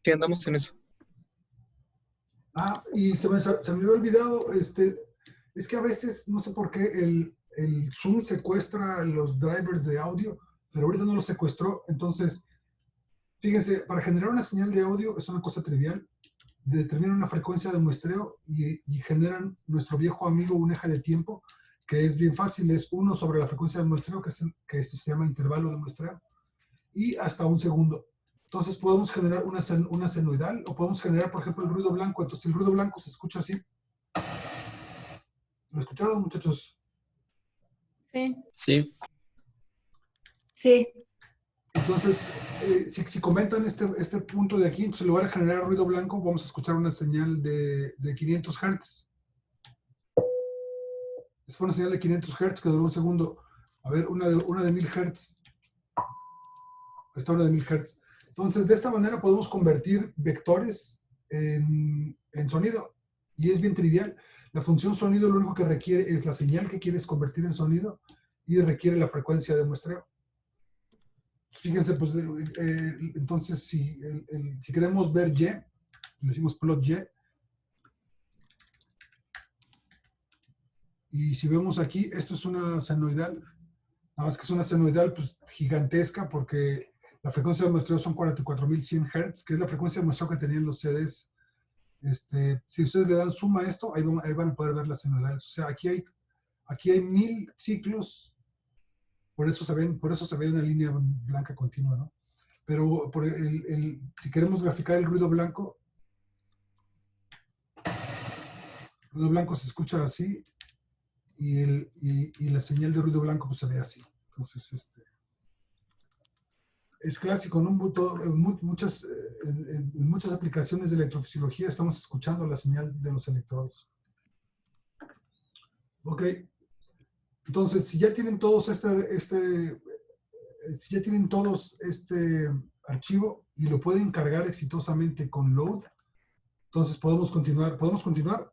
Sí, andamos en eso. Ah, y se me había olvidado, es que a veces, no sé por qué, el Zoom secuestra los drivers de audio, pero ahorita no los secuestró. Entonces, fíjense, para generar una señal de audio es una cosa trivial. Determinan una frecuencia de muestreo y generan nuestro viejo amigo un eje de tiempo, que es bien fácil, es 1 sobre la frecuencia de muestreo, que esto se llama intervalo de muestreo, y hasta 1 segundo. Entonces podemos generar una senoidal o podemos generar, por ejemplo, el ruido blanco. Entonces el ruido blanco se escucha así. ¿Lo escucharon, muchachos? Sí. Sí. Sí. Entonces, si comentan este punto de aquí, entonces en lugar de generar ruido blanco, vamos a escuchar una señal de 500 Hz. Es fue una señal de 500 Hz que duró 1 segundo. A ver, una de 1000 Hz. Esta una de 1000 Hz. Entonces, de esta manera podemos convertir vectores en sonido. Y es bien trivial. La función sonido lo único que requiere es la señal que quieres convertir en sonido y requiere la frecuencia de muestreo. Fíjense, pues, entonces, si queremos ver Y, le decimos plot Y. Y si vemos aquí, esto es una senoidal. Nada más que es una senoidal pues, gigantesca porque la frecuencia de muestreo son 44.100 Hz, que es la frecuencia de muestreo que tenían los CDs. Si ustedes le dan suma a esto, ahí van a poder ver las senoidales. O sea, aquí hay 1000 ciclos, por eso se ve una línea blanca continua, ¿no? Pero si queremos graficar el ruido blanco se escucha así y la señal de ruido blanco pues, se ve así. Entonces, es clásico, ¿no? En muchas aplicaciones de electrofisiología estamos escuchando la señal de los electrodos. Ok. Entonces, si ya tienen todos este archivo y lo pueden cargar exitosamente con load, entonces podemos continuar. ¿Podemos continuar?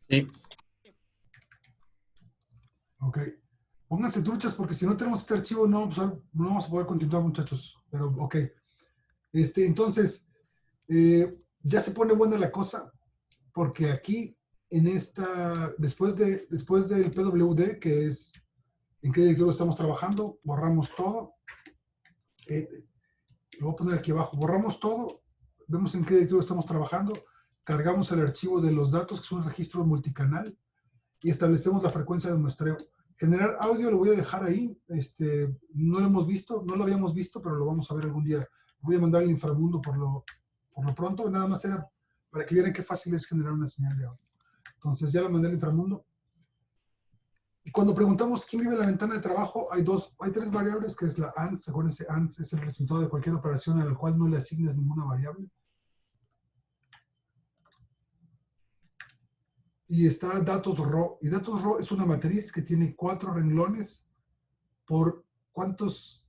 Sí. Ok. Pónganse truchas porque si no tenemos este archivo no vamos a poder continuar, muchachos. Pero, ok. Entonces, ya se pone buena la cosa porque aquí, después del PWD, que es en qué directorio estamos trabajando, borramos todo. Lo voy a poner aquí abajo. Borramos todo, vemos en qué directorio estamos trabajando, cargamos el archivo de los datos, que es un registro multicanal, y establecemos la frecuencia de muestreo. Generar audio lo voy a dejar ahí. No lo hemos visto, no lo habíamos visto, pero lo vamos a ver algún día. Voy a mandar el inframundo por lo pronto. Nada más era para que vieran qué fácil es generar una señal de audio. Entonces ya lo mandé al inframundo. Y cuando preguntamos quién vive en la ventana de trabajo, hay 3 variables, que es la ANS. Acuérdense, ANS es el resultado de cualquier operación a la cual no le asignes ninguna variable. Y está datos raw. Y datos raw es una matriz que tiene 4 renglones por ¿cuántas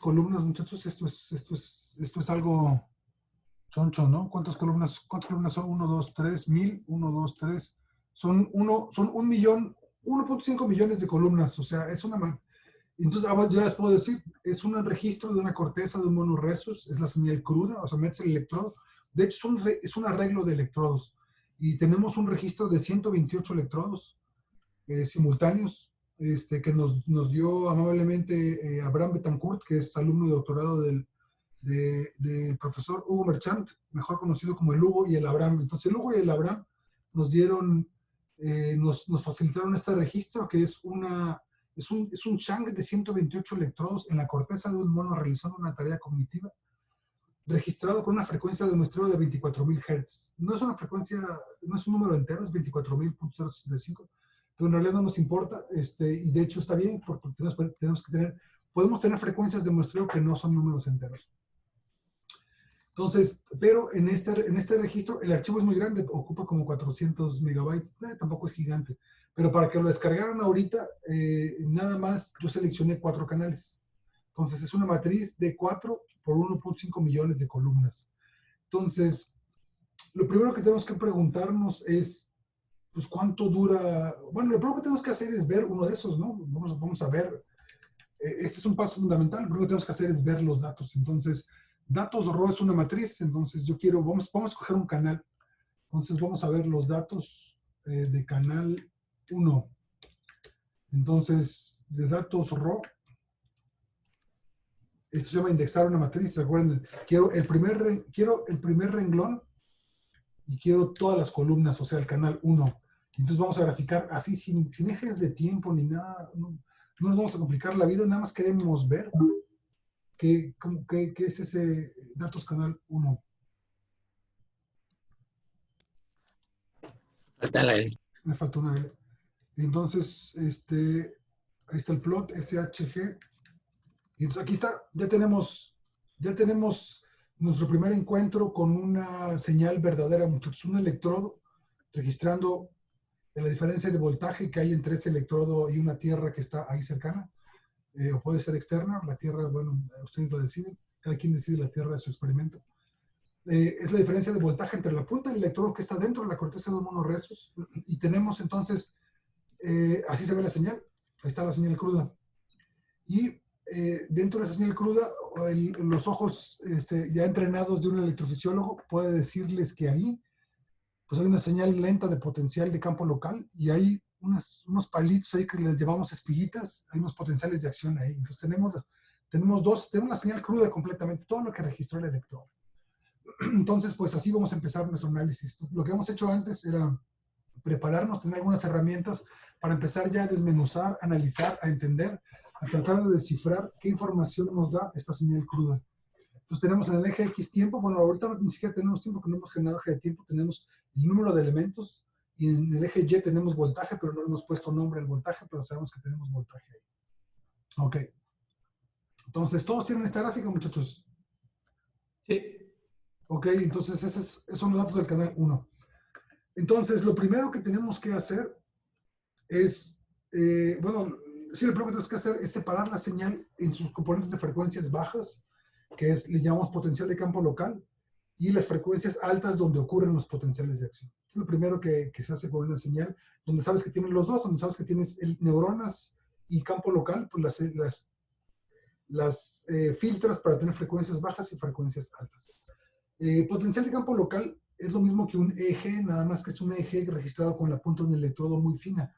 columnas, muchachos? Esto es algo choncho, ¿no? ¿Cuántas columnas son? 1, 2, 3, 1000, 1, 2, 3. Son 1 millón, 1.5 millones de columnas. O sea, es una... Entonces, ya les puedo decir, es un registro de una corteza de un mono rhesus, es la señal cruda, o sea, metes el electrodo. De hecho, es un arreglo de electrodos. Y tenemos un registro de 128 electrodos simultáneos que nos dio amablemente Abraham Betancourt, que es alumno de doctorado del profesor Hugo Merchant, mejor conocido como el Hugo y el Abraham. Entonces, el Hugo y el Abraham nos dieron, nos facilitaron este registro, que es un chunk de 128 electrodos en la corteza de un mono realizando una tarea cognitiva, registrado con una frecuencia de muestreo de 24.000 Hz. No es una frecuencia, no es un número entero, es 24.065, pero en realidad no nos importa, y de hecho está bien, porque podemos tener frecuencias de muestreo que no son números enteros. Entonces, pero en este registro el archivo es muy grande, ocupa como 400 megabytes, tampoco es gigante, pero para que lo descargaran ahorita, nada más yo seleccioné 4 canales. Entonces es una matriz de 4 por 1.5 millones de columnas. Entonces, lo primero que tenemos que preguntarnos es, pues, ¿cuánto dura? Bueno, lo primero que tenemos que hacer es ver uno de esos, ¿no? Vamos a ver este es un paso fundamental. Lo primero que tenemos que hacer es ver los datos. Entonces, datos RAW es una matriz. Entonces, yo quiero, vamos a escoger un canal. Entonces, vamos a ver los datos de canal 1. Entonces, de datos RAW, esto se llama indexar una matriz. Recuerden, quiero el primer renglón y quiero todas las columnas, o sea, el canal 1. Entonces vamos a graficar así, sin ejes de tiempo ni nada. No nos vamos a complicar la vida, nada más queremos ver qué es ese datos canal 1. Falta la L. Me faltó una L. Entonces, ahí está el plot, SHG. Y entonces aquí está, ya tenemos nuestro primer encuentro con una señal verdadera, muchachos. Un electrodo registrando la diferencia de voltaje que hay entre ese electrodo y una tierra que está ahí cercana. O puede ser externa. La tierra, bueno, ustedes lo deciden. Cada quien decide la tierra de su experimento. Es la diferencia de voltaje entre la punta del electrodo que está dentro de la corteza de los monorrestos. Y tenemos entonces, así se ve la señal. Ahí está la señal cruda. Y dentro de esa señal cruda, los ojos ya entrenados de un electrofisiólogo puede decirles que ahí pues hay una señal lenta de potencial de campo local y hay unos palitos ahí que les llamamos espiguitas, hay unos potenciales de acción ahí. Entonces tenemos la señal cruda completamente, todo lo que registró el electrodo. Entonces, pues así vamos a empezar nuestro análisis. Lo que hemos hecho antes era prepararnos, tener algunas herramientas para empezar ya a desmenuzar, analizar, a entender, a tratar de descifrar qué información nos da esta señal cruda. Entonces tenemos en el eje X tiempo, bueno, ahorita ni siquiera tenemos tiempo, que no hemos generado eje de tiempo, tenemos el número de elementos, y en el eje Y tenemos voltaje, pero no le hemos puesto nombre al voltaje, pero sabemos que tenemos voltaje ahí. Ok. Entonces, ¿todos tienen esta gráfica, muchachos? Sí. Ok, entonces esos son los datos del canal 1. Entonces, lo primero que tenemos que hacer es, lo primero que tenemos que hacer es separar la señal en sus componentes de frecuencias bajas, que le llamamos potencial de campo local, y las frecuencias altas donde ocurren los potenciales de acción. Es lo primero que se hace con una señal, donde sabes que tienes los dos, donde sabes que tienes neuronas y campo local, pues las filtras para tener frecuencias bajas y frecuencias altas. Potencial de campo local es lo mismo que un eje, nada más que es un eje registrado con la punta de un electrodo muy fina.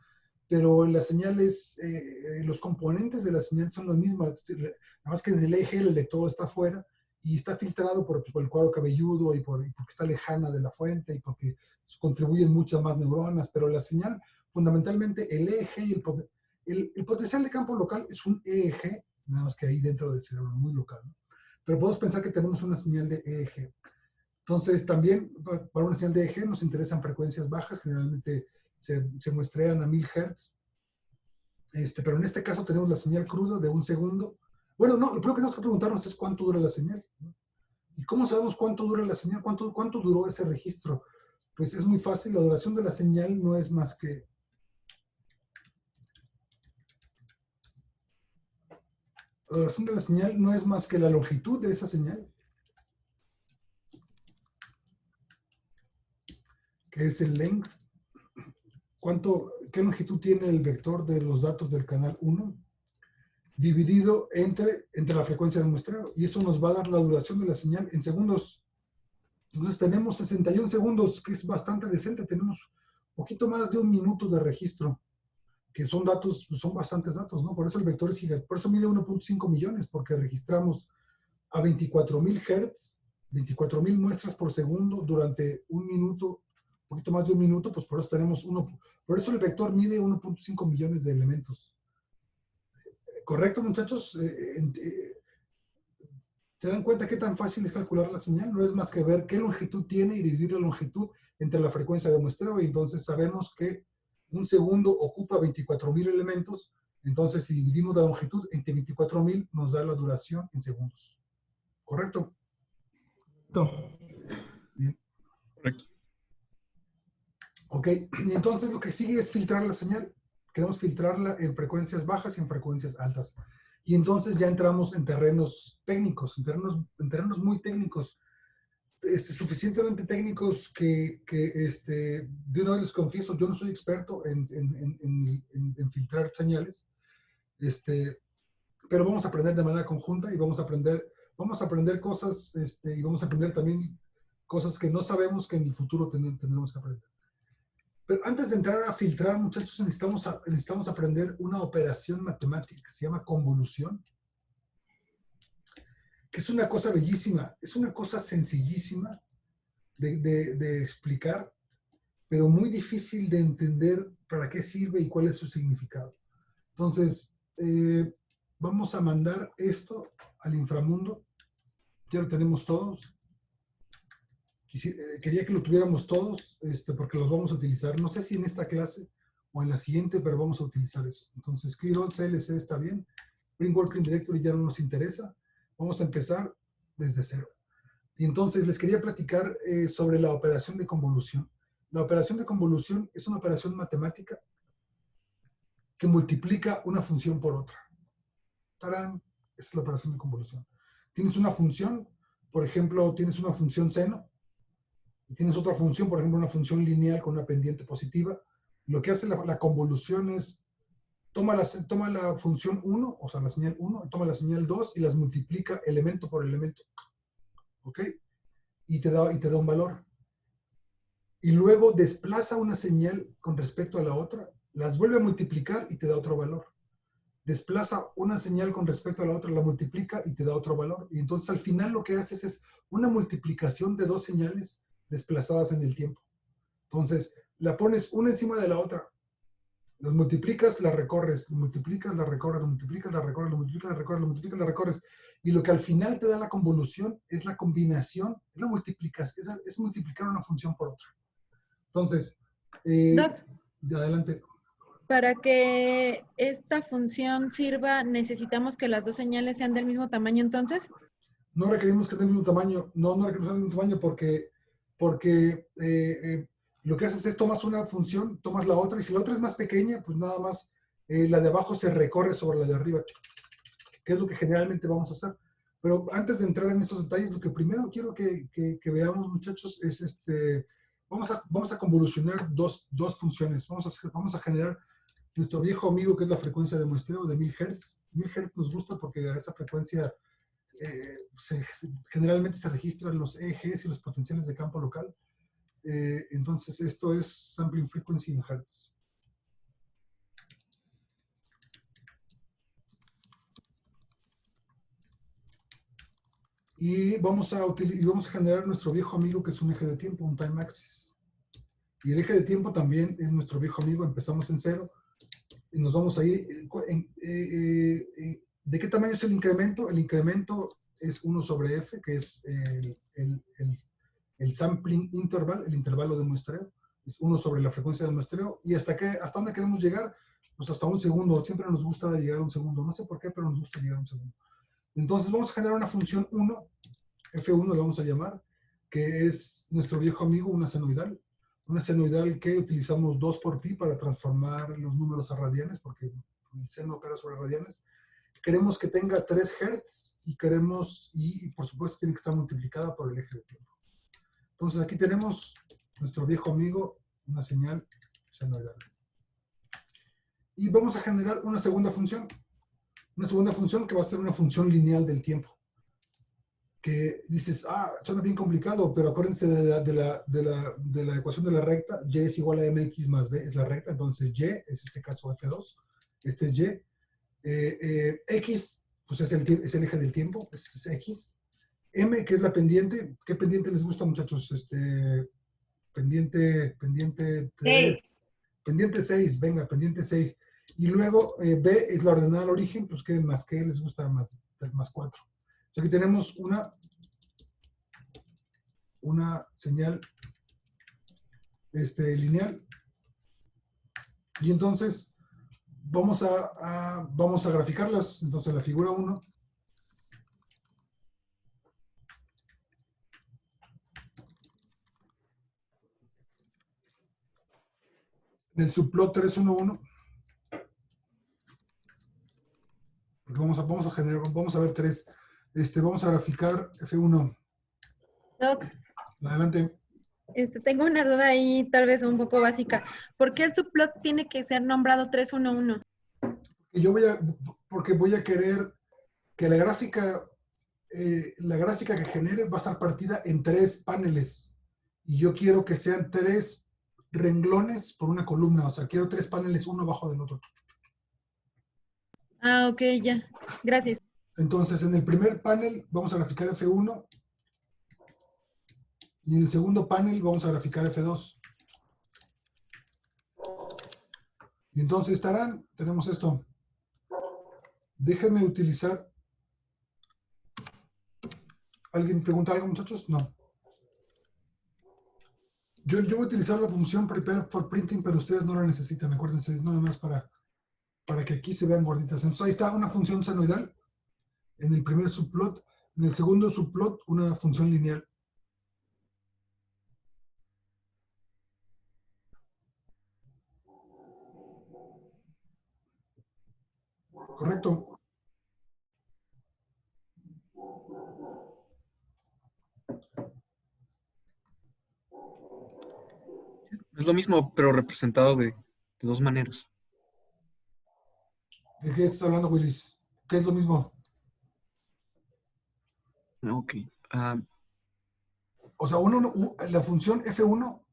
Pero las señales, los componentes de la señal son los mismos, nada más que en el eje el electrodo está afuera y está filtrado por el cuadro cabelludo y porque está lejana de la fuente y porque contribuyen muchas más neuronas, pero la señal, fundamentalmente el eje y el potencial de campo local es un eje, nada más que ahí dentro del cerebro, muy local, ¿no? Pero podemos pensar que tenemos una señal de eje. Entonces, también para una señal de eje nos interesan frecuencias bajas, generalmente se muestrean a 1000 Hz. Pero en este caso tenemos la señal cruda de 1 segundo. Bueno, no, lo primero que tenemos que preguntarnos es cuánto dura la señal, ¿no? ¿Y cómo sabemos cuánto dura la señal? ¿Cuánto duró ese registro? Pues es muy fácil, la duración de la señal no es más que... La duración de la señal no es más que la longitud de esa señal, que es el length. ¿Qué longitud tiene el vector de los datos del canal 1? Dividido entre la frecuencia de muestreo. Y eso nos va a dar la duración de la señal en segundos. Entonces tenemos 61 segundos, que es bastante decente. Tenemos un poquito más de 1 minuto de registro, que son datos, son bastantes datos, ¿no? Por eso el vector es gigante. Por eso mide 1.5 millones, porque registramos a 24,000 Hz, 24,000 muestras por segundo durante 1 minuto, un poquito más de 1 minuto, pues por eso tenemos por eso el vector mide 1.5 millones de elementos. ¿Correcto, muchachos? ¿Se dan cuenta qué tan fácil es calcular la señal? No es más que ver qué longitud tiene y dividir la longitud entre la frecuencia de muestreo, y entonces sabemos que 1 segundo ocupa 24,000 elementos. Entonces, si dividimos la longitud entre 24,000, nos da la duración en segundos. ¿Correcto? Bien. Correcto. Ok, y entonces lo que sigue es filtrar la señal. Queremos filtrarla en frecuencias bajas y en frecuencias altas. Y entonces ya entramos en terrenos técnicos, en terrenos muy técnicos, suficientemente técnicos que de una vez les confieso, yo no soy experto en filtrar señales, pero vamos a aprender de manera conjunta y vamos a aprender cosas y vamos a aprender también cosas que no sabemos que en el futuro tendremos que aprender. Pero antes de entrar a filtrar, muchachos, necesitamos aprender una operación matemática que se llama convolución, que es una cosa bellísima, es una cosa sencillísima de explicar, pero muy difícil de entender para qué sirve y cuál es su significado. Entonces, vamos a mandar esto al inframundo. Ya lo tenemos todos. Quería que lo tuviéramos todos, porque los vamos a utilizar. No sé si en esta clase o en la siguiente, pero vamos a utilizar eso. Entonces, ClearAll CLC está bien. Spring Working Directory ya no nos interesa. Vamos a empezar desde cero. Y entonces les quería platicar sobre la operación de convolución. La operación de convolución es una operación matemática que multiplica una función por otra. ¡Tarán! Esa es la operación de convolución. Tienes una función, por ejemplo, tienes una función seno, y tienes otra función, por ejemplo, una función lineal con una pendiente positiva. Lo que hace la convolución es, toma la función 1, o sea, la señal 1, toma la señal 2 y las multiplica elemento por elemento. ¿Ok? Y te da un valor. Y luego desplaza una señal con respecto a la otra, las vuelve a multiplicar y te da otro valor. Desplaza una señal con respecto a la otra, la multiplica y te da otro valor. Y entonces al final lo que haces es una multiplicación de dos señales desplazadas en el tiempo. Entonces, la pones una encima de la otra, las multiplicas, las recorres, multiplicas, las recorres, multiplicas, las recorres, multiplicas, las recorres, multiplicas, las recorres. Y lo que al final te da la convolución es la combinación, es la multiplicación, es multiplicar una función por otra. Entonces, Doc, adelante. para que esta función sirva, ¿necesitamos que las dos señales sean del mismo tamaño entonces? No requerimos que tengan el mismo tamaño, no requerimos el mismo tamaño porque lo que haces es tomas una función, tomas la otra, y si la otra es más pequeña, pues nada más la de abajo se recorre sobre la de arriba, que es lo que generalmente vamos a hacer. Pero antes de entrar en esos detalles, lo que primero quiero que veamos, muchachos, es vamos a convolucionar dos funciones. Vamos a generar nuestro viejo amigo, que es la frecuencia de muestreo de 1000 Hz. 1000 Hz nos gusta porque a esa frecuencia generalmente se registran los EGs y los potenciales de campo local. Entonces, esto es sampling frequency en Hertz. Y vamos a generar nuestro viejo amigo, que es un eje de tiempo, un time axis. Y el eje de tiempo también es nuestro viejo amigo. Empezamos en 0 y nos vamos a ir. ¿De qué tamaño es el incremento? El incremento es 1 sobre f, que es el sampling interval, el intervalo de muestreo. Es 1 sobre la frecuencia de muestreo. ¿Y hasta dónde queremos llegar? Pues hasta un segundo. Siempre nos gusta llegar a un segundo. No sé por qué, pero nos gusta llegar a un segundo. Entonces vamos a generar una función 1, F1 le vamos a llamar, que es nuestro viejo amigo, una senoidal. Una senoidal que utilizamos 2 por pi para transformar los números a radianes, porque el seno opera sobre radianes. Queremos que tenga 3 Hz y por supuesto tiene que estar multiplicada por el eje de tiempo. Entonces aquí tenemos nuestro viejo amigo, una señal senoidal. Y vamos a generar una segunda función. Una segunda función que va a ser una función lineal del tiempo. Que dices, suena bien complicado, pero acuérdense de la ecuación de la recta. Y es igual a mx más b, es la recta. Entonces y es este caso f2. Este es y. X, pues es el eje del tiempo, es x. M, que es la pendiente. ¿Qué pendiente les gusta, muchachos? Pendiente 3. Pendiente 6, venga, pendiente 6. Y luego B es la ordenada al origen, pues ¿qué más? ¿Qué les gusta? Más 4. O sea, aquí tenemos una señal lineal. Y entonces vamos a graficarlas. Entonces la figura 1. Del subplot 311. Vamos a ver 3. Vamos a graficar F1. Doc, Adelante. tengo una duda ahí, tal vez un poco básica. ¿Por qué el subplot tiene que ser nombrado 311? Porque voy a querer que la gráfica que genere va a estar partida en 3 paneles. Y yo quiero que sean 3 renglones por una columna. O sea, quiero 3 paneles uno abajo del otro. Ah, ok, ya. Gracias. Entonces, en el primer panel vamos a graficar F1. Y en el segundo panel vamos a graficar F2. Y entonces tenemos esto. Déjenme utilizar. ¿Alguien pregunta algo, muchachos? No. Yo voy a utilizar la función prepare for printing, pero ustedes no la necesitan. Acuérdense, es nada más para que aquí se vean gorditas. Entonces ahí está una función senoidal en el primer subplot. En el segundo subplot, una función lineal. ¿Correcto? Es lo mismo, pero representado de 2 maneras. ¿De qué estás hablando, Willis? ¿Qué es lo mismo? Ok. O sea, la función F1,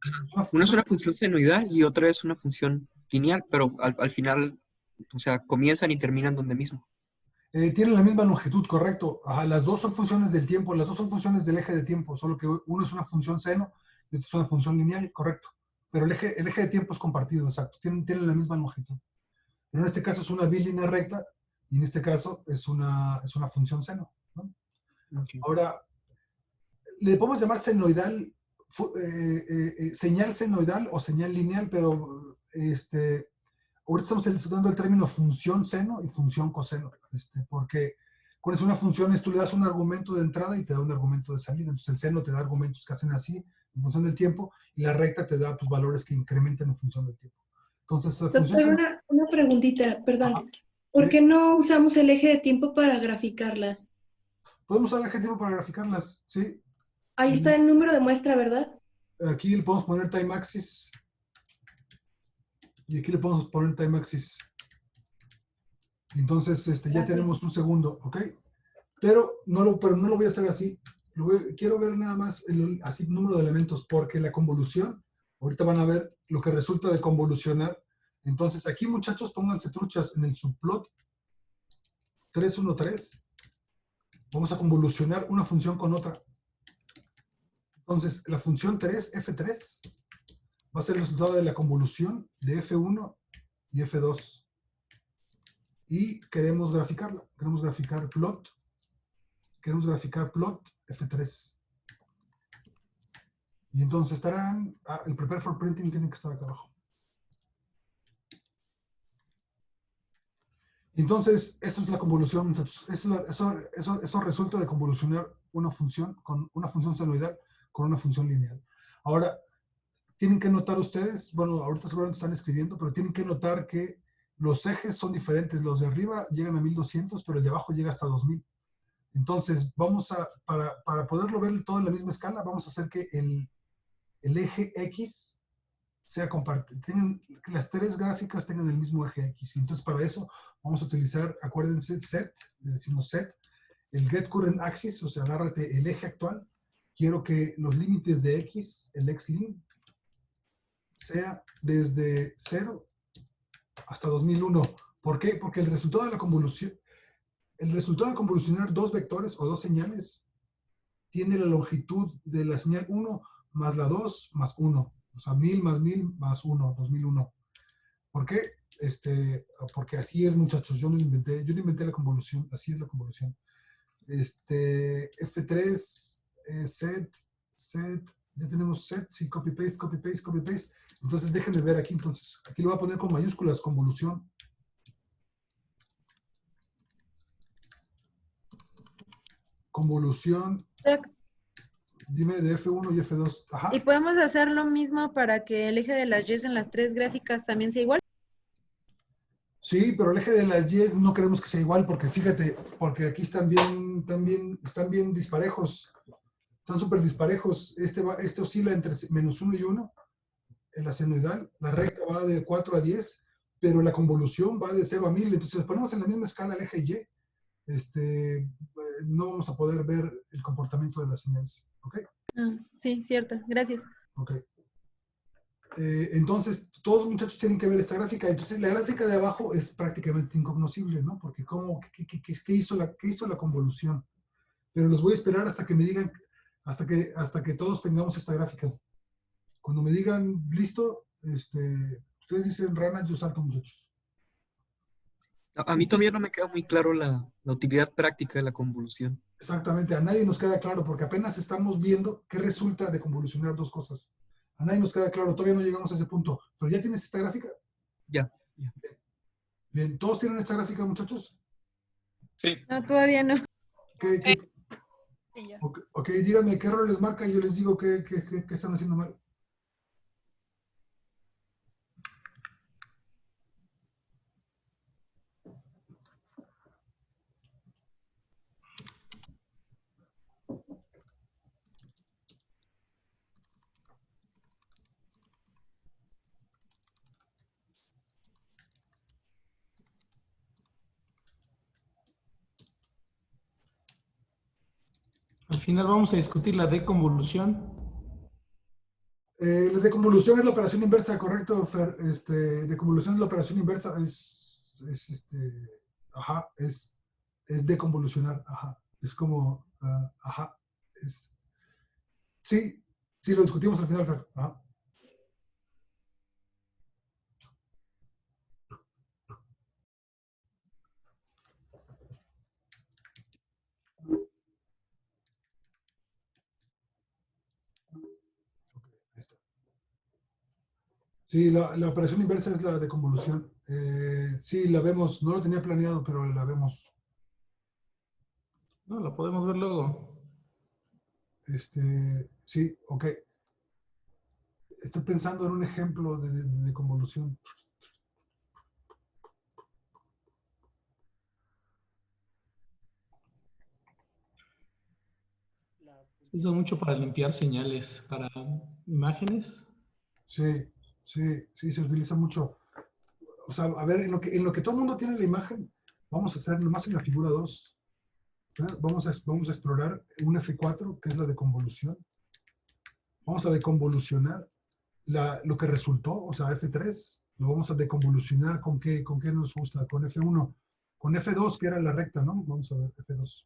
Una es una función senoidal y otra es una función lineal, pero al final, o sea, comienzan y terminan donde mismo. tienen la misma longitud, correcto. Ajá, las dos son funciones del tiempo, las dos son funciones del eje de tiempo, solo que uno es una función seno y otro es una función lineal, correcto. Pero el eje de tiempo es compartido, exacto. Tienen la misma longitud. Pero en este caso es una bilínea recta y en este caso es una función seno, ¿no? Okay. Ahora, le podemos llamar senoidal, señal senoidal o señal lineal, pero ahorita estamos estudiando el término función seno y función coseno, porque cuando es una función, tú le das un argumento de entrada y te da un argumento de salida. Entonces el seno te da argumentos que hacen así en función del tiempo y la recta te da pues, valores que incrementan en función del tiempo. Entonces, la función Doctor, una preguntita, perdón. Ajá, ¿Por sí. qué no usamos el eje de tiempo para graficarlas? Podemos usar el eje de tiempo para graficarlas, ¿sí? Ahí está el número de muestra, ¿verdad? Aquí le podemos poner time axis. Y aquí le podemos poner time axis. Entonces, ya tenemos un segundo, ¿ok? Pero no lo voy a hacer así. Quiero ver nada más así número de elementos, porque la convolución, ahorita van a ver lo que resulta de convolucionar. Entonces, aquí, muchachos, pónganse truchas en el subplot 313. Vamos a convolucionar una función con otra. Entonces, la función 3, F3, va a ser el resultado de la convolución de F1 y F2. Y queremos graficarla. Queremos graficar plot F3. Y entonces estarán, el prepare for printing tiene que estar acá abajo. Entonces, eso es la convolución, muchachos. Eso resulta de convolucionar una función con una función senoidal con una función lineal. Ahora, tienen que notar ustedes, bueno, ahorita seguramente están escribiendo, pero tienen que notar que los ejes son diferentes. Los de arriba llegan a 1200, pero el de abajo llega hasta 2000. Entonces, para poderlo ver todo en la misma escala, vamos a hacer que el eje X sea compartido. Las 3 gráficas tengan el mismo eje X. Entonces, para eso vamos a utilizar, acuérdense, set, le decimos set, el get current axis, o sea, agárrate el eje actual. Quiero que los límites de X, el xlim, sea desde 0 hasta 2001. ¿Por qué? Porque el resultado de convolucionar 2 vectores o 2 señales tiene la longitud de la señal 1 más la 2 más 1. O sea, 1000 más 1000 más 1, 2001. ¿Por qué? Porque así es, muchachos. Yo no inventé la convolución. Así es la convolución. F3, set, ya tenemos set, sí, copy paste, copy paste, copy paste. Entonces déjenme ver aquí. Entonces, aquí lo voy a poner con mayúsculas, convolución. Convolución. Dime de F1 y F2. Ajá. ¿Y podemos hacer lo mismo para que el eje de las Y en las 3 gráficas también sea igual? Sí, pero el eje de las Y no queremos que sea igual porque fíjate, porque aquí están bien disparejos. Están súper disparejos. Este oscila entre -1 y 1 en la senoidal. La recta va de 4 a 10, pero la convolución va de 0 a 1000. Entonces, si ponemos en la misma escala el eje Y, no vamos a poder ver el comportamiento de las señales. ¿Ok? Ah, sí, cierto. Gracias. Ok. Entonces, todos los muchachos tienen que ver esta gráfica. Entonces, la gráfica de abajo es prácticamente incognoscible, ¿no? Porque ¿qué hizo la convolución? Pero los voy a esperar hasta que me digan, hasta que todos tengamos esta gráfica. Cuando me digan, listo, ustedes dicen rana, yo salto, muchachos. A mí todavía no me queda muy claro la utilidad práctica de la convolución. Exactamente, a nadie nos queda claro, porque apenas estamos viendo qué resulta de convolucionar dos cosas. A nadie nos queda claro, todavía no llegamos a ese punto. ¿Pero ya tienes esta gráfica? Ya. Bien, ¿todos tienen esta gráfica, muchachos? Sí. No, todavía no. Ok, díganme qué error les marca y yo les digo qué están haciendo mal. Al final vamos a discutir la deconvolución. La deconvolución es la operación inversa, correcto, Fer. Deconvolución es la operación inversa, es deconvolucionar, ajá. Es como, ajá, sí, lo discutimos al final, Fer. Ajá. Sí, la operación inversa es la de convolución. Sí, la vemos, no lo tenía planeado, pero la vemos. No, la podemos ver luego. Sí, ok. Estoy pensando en un ejemplo de convolución. Se usa mucho para limpiar señales, para imágenes. Sí, se utiliza mucho. O sea, a ver, en lo que todo el mundo tiene la imagen, vamos a hacer nomás en la figura 2. Vamos a explorar un F4, que es la de convolución. Vamos a deconvolucionar lo que resultó, o sea, F3, lo vamos a deconvolucionar con qué nos gusta, con F1, con F2, que era la recta, ¿no? Vamos a ver, F2.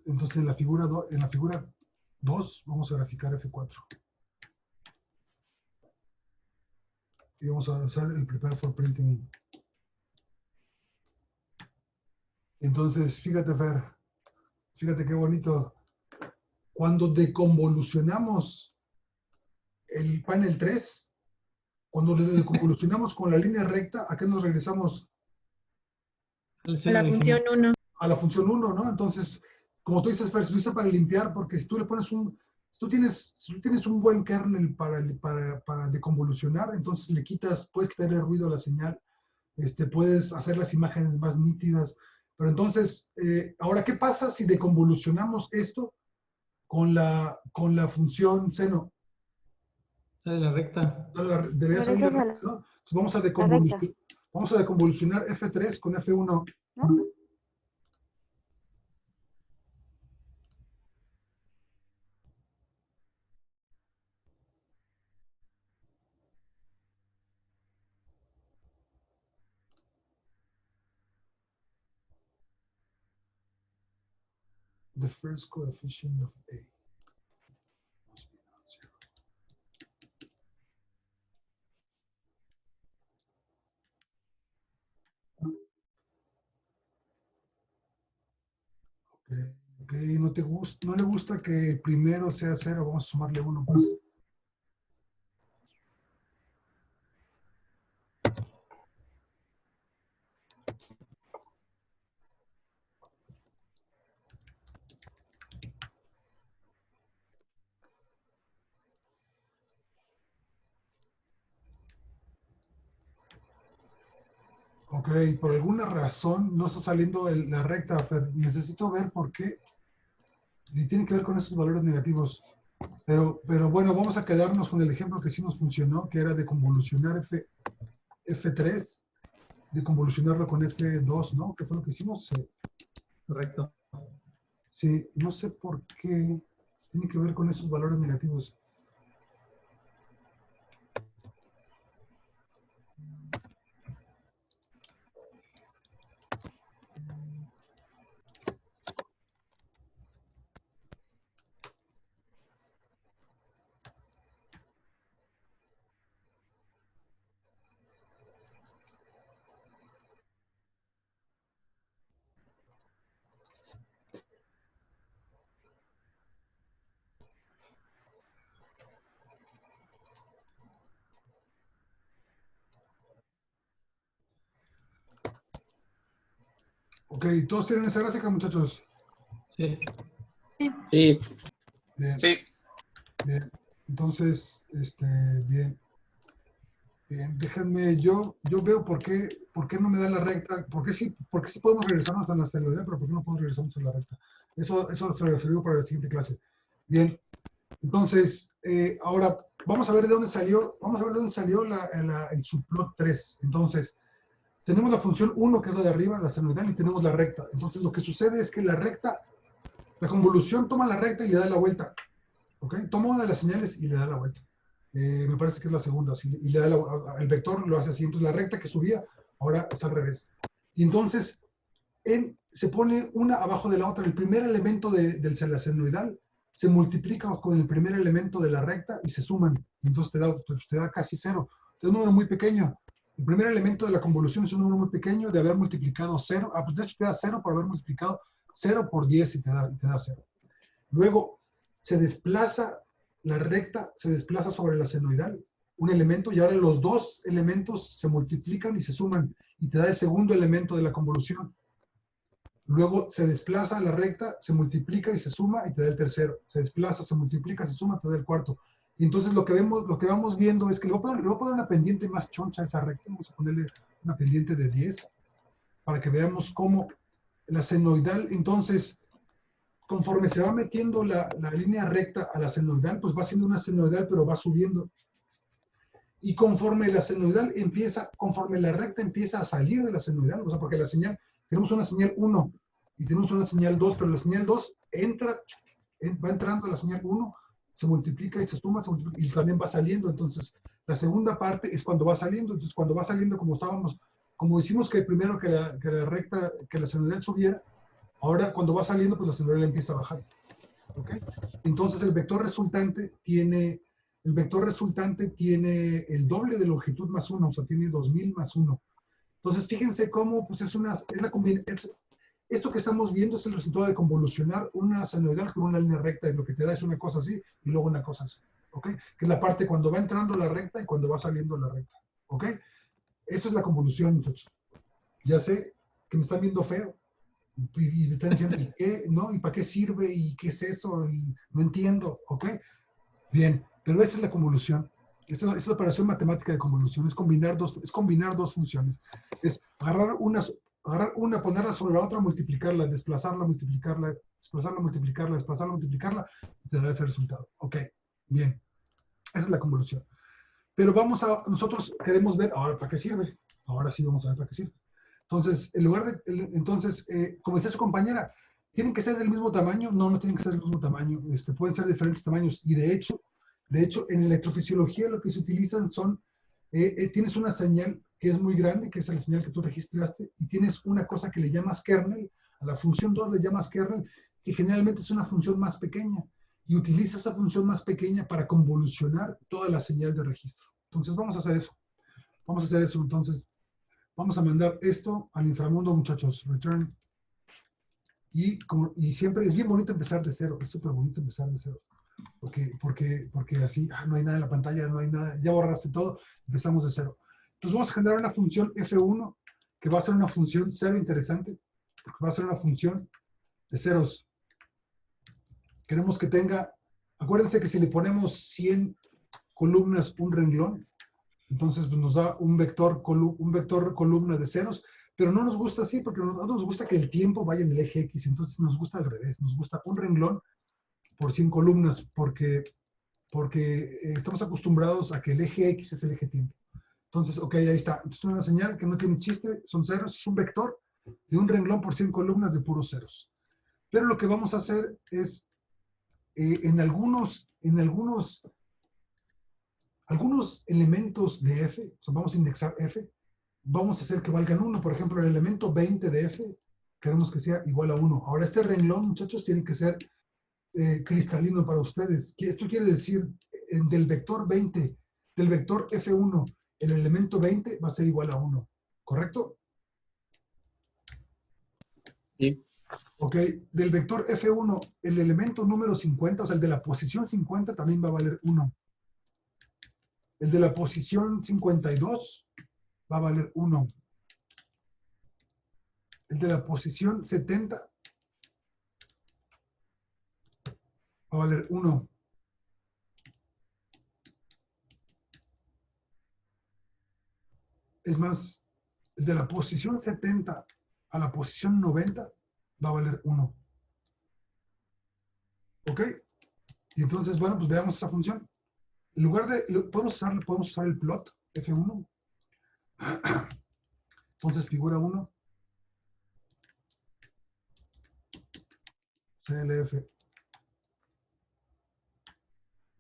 Entonces, en la figura 2, vamos a graficar F4. Y vamos a usar el prepare for printing. Entonces, fíjate, Fer, fíjate qué bonito. Cuando deconvolucionamos el panel 3, cuando le deconvolucionamos con la línea recta, ¿a qué nos regresamos? A la función 1. A la función 1, ¿no? Entonces, como tú dices, Fer, se usa para limpiar, porque si tú le pones si tú tienes un buen kernel para deconvolucionar, entonces puedes quitarle ruido a la señal, puedes hacer las imágenes más nítidas. Pero entonces, ahora, ¿qué pasa si deconvolucionamos esto con la función seno? Sale la recta. Debería salir la recta, ¿no? Entonces vamos a deconvolucionar F3 con F1. ¿No? The first coefficient of A. Ok, no le gusta que el primero sea 0, vamos a sumarle 1 más. Ok, por alguna razón no está saliendo la recta, Fer. Necesito ver por qué. Y tiene que ver con esos valores negativos. Pero bueno, vamos a quedarnos con el ejemplo que sí nos funcionó, que era de convolucionar F3. de convolucionarlo con F2, ¿no? ¿Qué fue lo que hicimos? Sí. Correcto. Sí, no sé por qué tiene que ver con esos valores negativos. Ok, ¿todos tienen esa gráfica, muchachos? Sí. Sí. Bien, Sí. bien. Entonces, bien. Bien, déjenme, yo veo por qué no me da la recta, por qué sí podemos regresarnos a la esteroidal, pero por qué no podemos regresarnos a la recta. Eso se lo refiero para la siguiente clase. Bien, entonces, ahora vamos a ver de dónde salió, el subplot 3. Entonces, tenemos la función 1, que es la de arriba, la senoidal, y tenemos la recta. Entonces, lo que sucede es que la recta, la convolución toma la recta y le da la vuelta. ¿Ok? Toma una de las señales y le da la vuelta. Me parece que es la segunda, y le da el vector lo hace así. Entonces la recta que subía ahora es al revés. Y entonces se pone una abajo de la otra. El primer elemento de la senoidal se multiplica con el primer elemento de la recta y se suman. Entonces te da casi cero. Es un número muy pequeño. El primer elemento de la convolución es un número muy pequeño de haber multiplicado 0. Pues de hecho te da 0 por haber multiplicado 0 por 10 y te da 0. Luego se desplaza la recta, se desplaza sobre la senoidal, un elemento, y ahora los dos elementos se multiplican y se suman, y te da el segundo elemento de la convolución. Luego se desplaza la recta, se multiplica y se suma, y te da el tercero. Se desplaza, se multiplica, se suma, te da el cuarto. Y entonces lo que vamos viendo es que le voy a poner una pendiente más choncha a esa recta. Vamos a ponerle una pendiente de 10, para que veamos cómo la senoidal, entonces, conforme se va metiendo la línea recta a la senoidal, pues va siendo una senoidal, pero va subiendo. Y conforme la recta empieza a salir de la senoidal, o sea, porque la señal, tenemos una señal 1 y tenemos una señal 2, pero la señal 2 va entrando a la señal 1, se multiplica y se suma, y también va saliendo. Entonces, la segunda parte es cuando va saliendo. Entonces, cuando va saliendo, como hicimos que primero que la senoidal subiera, ahora, cuando va saliendo, pues la senoidal empieza a bajar. ¿Ok? Entonces, el vector resultante tiene el doble de longitud más 1, o sea, tiene 2000 más 1. Entonces, fíjense cómo, pues esto que estamos viendo es el resultado de convolucionar una senoidal con una línea recta, y lo que te da es una cosa así y luego una cosa así. ¿Ok? Que es la parte cuando va entrando la recta y cuando va saliendo la recta. ¿Ok? Esa es la convolución, muchachos. Ya sé que me están viendo feo. Y me están diciendo, ¿y qué? ¿No? ¿Y para qué sirve? ¿Y qué es eso? Y no entiendo, ¿ok? Bien, pero esta es la convolución. Esta es la operación matemática de convolución. Es combinar dos funciones. Es agarrar una, ponerla sobre la otra, multiplicarla, desplazarla, multiplicarla, desplazarla, multiplicarla, desplazarla, multiplicarla, y te da ese resultado. Ok, bien. Esa es la convolución. Pero nosotros queremos ver, ahora, ¿para qué sirve? Ahora sí vamos a ver para qué sirve. Entonces, como decía su compañera, ¿tienen que ser del mismo tamaño? No, no tienen que ser del mismo tamaño. Pueden ser de diferentes tamaños. Y de hecho, en electrofisiología lo que se utilizan tienes una señal que es muy grande, que es la señal que tú registraste, y tienes una cosa que le llamas kernel, a la función 2 le llamas kernel, que generalmente es una función más pequeña. Y utiliza esa función más pequeña para convolucionar toda la señal de registro. Entonces, vamos a hacer eso. Entonces, vamos a mandar esto al inframundo, muchachos. Return. Y siempre es bien bonito empezar de cero. Es súper bonito empezar de cero. Porque así no hay nada en la pantalla, no hay nada. Ya borraste todo. Empezamos de cero. Entonces vamos a generar una función F1 que va a ser una función cero interesante. Porque va a ser una función de ceros. Queremos que tenga. Acuérdense que si le ponemos 100 columnas, un renglón, entonces pues, nos da un vector columna de ceros, pero no nos gusta así, porque no nos gusta que el tiempo vaya en el eje X, entonces nos gusta al revés, nos gusta un renglón por 100 columnas, porque estamos acostumbrados a que el eje X es el eje tiempo. Entonces, ok, ahí está. Entonces, una señal que no tiene chiste, son ceros, es un vector de un renglón por 100 columnas de puros ceros. Pero lo que vamos a hacer es, en algunos elementos de f, o sea, vamos a indexar f, vamos a hacer que valgan 1. Por ejemplo, el elemento 20 de f, queremos que sea igual a 1. Ahora, este renglón, muchachos, tiene que ser cristalino para ustedes. Esto quiere decir, del vector 20, del vector f1, el elemento 20 va a ser igual a 1. ¿Correcto? Sí. Ok, del vector f1, el elemento número 50, o sea, el de la posición 50 también va a valer 1. El de la posición 52 va a valer 1. El de la posición 70 va a valer 1. Es más, el de la posición 70 a la posición 90 va a valer 1. ¿Ok? Y entonces, bueno, pues veamos esa función. En lugar de, podemos usar el plot F1. Entonces, figura 1. CLF.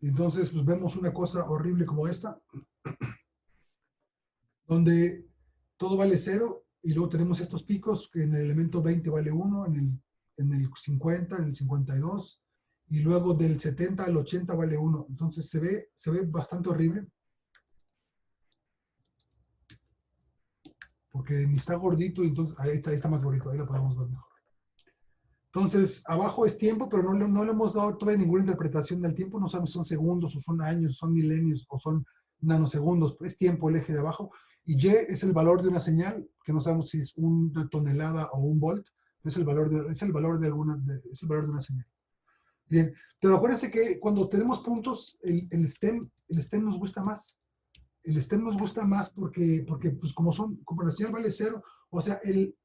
Y entonces, pues vemos una cosa horrible como esta, donde todo vale 0 y luego tenemos estos picos que en el elemento 20 vale 1, en el 50, en el 52, y luego del 70 al 80 vale 1. Entonces se ve bastante horrible. Porque ni está gordito, y entonces ahí está más gordito, ahí lo podemos ver mejor. Entonces, abajo es tiempo, pero no le hemos dado todavía ninguna interpretación del tiempo. No sabemos si son segundos, o son años, son milenios, o son nanosegundos. Es tiempo el eje de abajo. Y Y es el valor de una señal, que no sabemos si es una tonelada o un volt. Es el valor de una señal. Bien, pero acuérdense que cuando tenemos puntos, el STEM nos gusta más. El STEM nos gusta más porque pues como la señal vale 0, o sea, el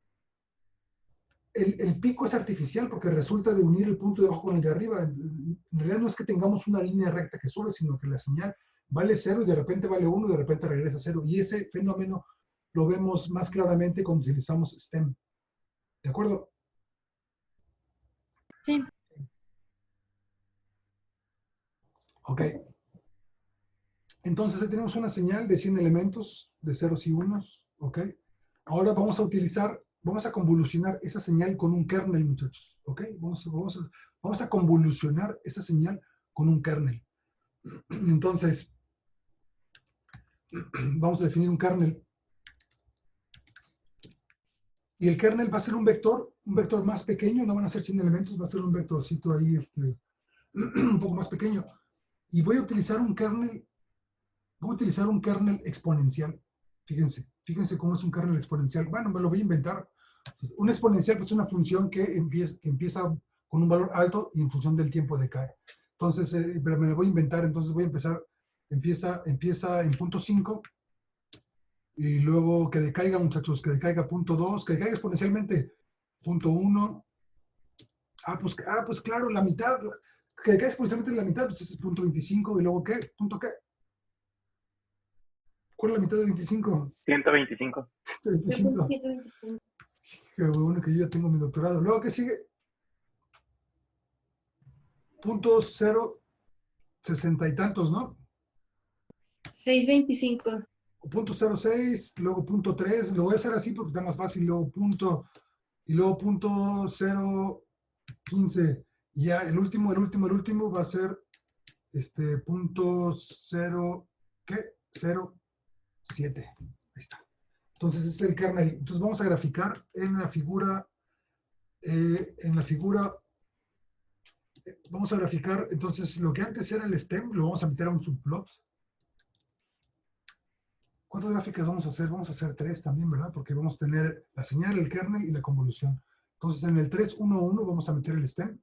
pico es artificial porque resulta de unir el punto de abajo con el de arriba. En realidad no es que tengamos una línea recta que sube, sino que la señal vale 0 y de repente vale 1 y de repente regresa a 0. Y ese fenómeno lo vemos más claramente cuando utilizamos STEM. ¿De acuerdo? Sí. Ok. Entonces tenemos una señal de 100 elementos de ceros y unos. Ok. Ahora vamos a convolucionar esa señal con un kernel, muchachos. ¿Ok? Vamos a convolucionar esa señal con un kernel. Entonces, vamos a definir un kernel. Y el kernel va a ser un vector más pequeño, no van a ser 100 elementos, va a ser un vectorcito ahí un poco más pequeño. Y voy a utilizar un kernel exponencial. Fíjense cómo es un kernel exponencial. Bueno, me lo voy a inventar. Un exponencial pues, es una función que empieza con un valor alto y en función del tiempo decae. Entonces, pero me lo voy a inventar. Entonces voy a empezar, empieza en punto 5 y luego que decaiga, muchachos, que decaiga punto 2, que decaiga exponencialmente punto 1. Pues claro, la mitad, que decaiga exponencialmente la mitad, pues ese es punto 25 y luego ¿qué? ¿Punto qué? ¿Cuál es la mitad de 25? 125. 125. Qué bueno que yo ya tengo mi doctorado. Luego, ¿qué sigue? Punto 0,60 y tantos, ¿no? 625. Punto 0,6, luego punto 3. Lo voy a hacer así porque está más fácil. Luego punto 0,15. Y ya el último va a ser punto 0, ¿qué? 0,7. Ahí está. Entonces ese es el kernel. Entonces vamos a graficar en la figura, vamos a graficar, entonces lo que antes era el STEM, lo vamos a meter a un subplot. ¿Cuántas gráficas vamos a hacer? Vamos a hacer 3 también, ¿verdad? Porque vamos a tener la señal, el kernel y la convolución. Entonces en el 3.1.1 vamos a meter el STEM.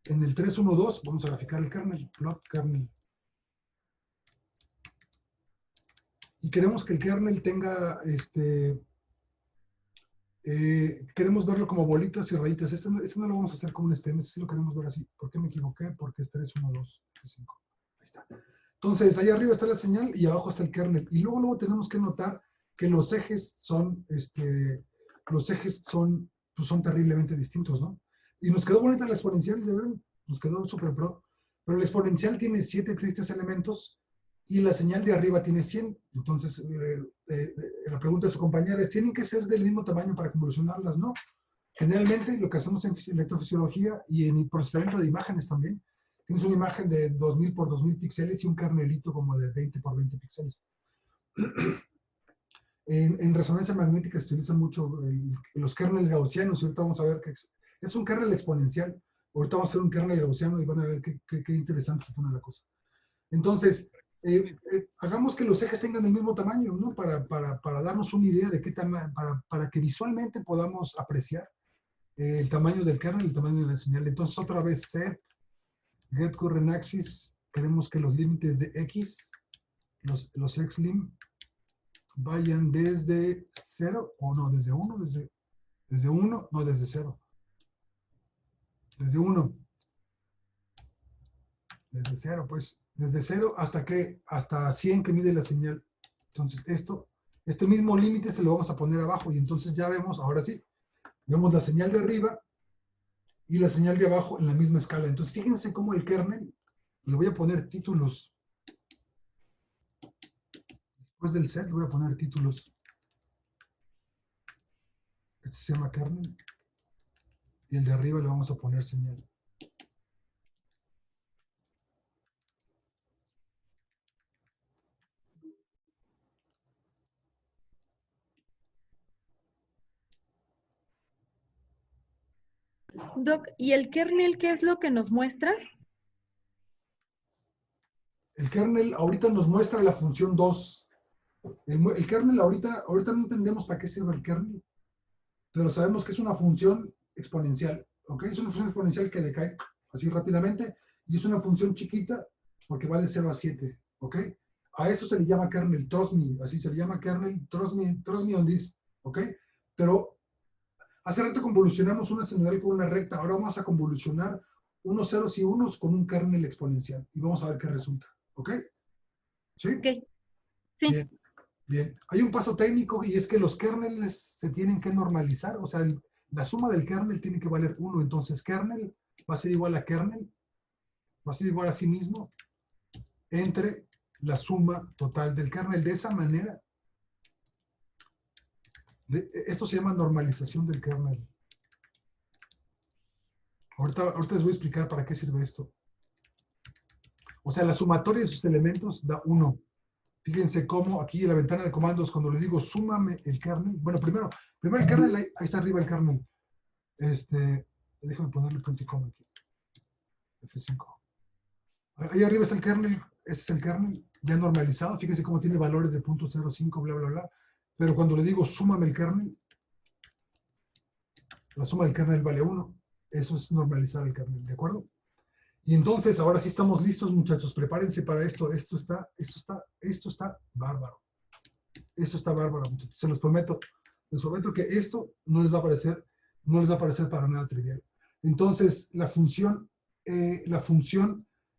En el 3.1.2 vamos a graficar el kernel, plot kernel. Y queremos que el kernel tenga, queremos verlo como bolitas y rayitas. Este no lo vamos a hacer como un STEM, este sí lo queremos ver así. ¿Por qué me equivoqué? Porque es 3, 1, 2, 3, 5. Ahí está. Entonces, ahí arriba está la señal y abajo está el kernel. Y luego tenemos que notar que los ejes son, pues son terriblemente distintos, ¿no? Y nos quedó bonita la exponencial, ¿ya vieron? Nos quedó súper pro. Pero la exponencial tiene 7 tristes elementos y la señal de arriba tiene 100. Entonces, la pregunta de su compañera es, ¿tienen que ser del mismo tamaño para convolucionarlas? No. Generalmente, lo que hacemos en electrofisiología y en procesamiento de imágenes también, tienes una imagen de 2000 por 2000 píxeles y un kernelito como de 20 por 20 píxeles. En resonancia magnética se utilizan mucho los kernels gaussianos, y ahorita vamos a ver que es un kernel exponencial. Ahorita vamos a hacer un kernel gaussiano y van a ver qué interesante se pone la cosa. Entonces, hagamos que los ejes tengan el mismo tamaño, ¿no? Para darnos una idea de qué tamaño, para que visualmente podamos apreciar el tamaño del kernel, el tamaño de la señal. Entonces, otra vez, set, get current axis, queremos que los límites de x, los xlim, vayan desde 0, o no, desde 1, desde 1, no, desde 0. Desde 1. Desde 0, pues. Desde 0 hasta 100 que mide la señal. Entonces, este mismo límite se lo vamos a poner abajo. Y entonces ya vemos, ahora sí, vemos la señal de arriba y la señal de abajo en la misma escala. Entonces, fíjense cómo el kernel, le voy a poner títulos. Después del set, le voy a poner títulos. Este se llama kernel. Y el de arriba le vamos a poner señal. Doc, ¿y el kernel qué es lo que nos muestra? El kernel ahorita nos muestra la función 2. El kernel ahorita no entendemos para qué sirve el kernel, pero sabemos que es una función exponencial, ¿ok? Es una función exponencial que decae así rápidamente y es una función chiquita porque va de 0 a 7, ¿ok? A eso se le llama kernel Trust-me, así se le llama kernel Trust-me on this, ¿ok? Pero hace rato convolucionamos una señal con una recta, ahora vamos a convolucionar unos ceros y unos con un kernel exponencial y vamos a ver qué resulta, ¿ok? ¿Sí? Ok. Sí. Bien. Bien, hay un paso técnico y es que los kernels se tienen que normalizar, o sea, la suma del kernel tiene que valer 1, entonces kernel va a ser igual a kernel, va a ser igual a sí mismo, entre la suma total del kernel. De esa manera, esto se llama normalización del kernel. Ahorita les voy a explicar para qué sirve esto. O sea, la sumatoria de sus elementos da 1. Fíjense cómo aquí en la ventana de comandos, cuando le digo súmame el kernel, bueno, primero el kernel, ahí está arriba el kernel. Déjame ponerle punto y coma aquí. F5. Ahí arriba está el kernel, este es el kernel ya normalizado. Fíjense cómo tiene valores de 0.05, bla, bla, bla. Pero cuando le digo súmame el kernel, la suma del kernel vale 1. Eso es normalizar el kernel, ¿de acuerdo? Y entonces, ahora sí estamos listos, muchachos. Prepárense para esto. Esto está bárbaro. Esto está bárbaro, muchachos. Se los prometo. Les prometo que esto no les va a parecer para nada trivial. Entonces, la función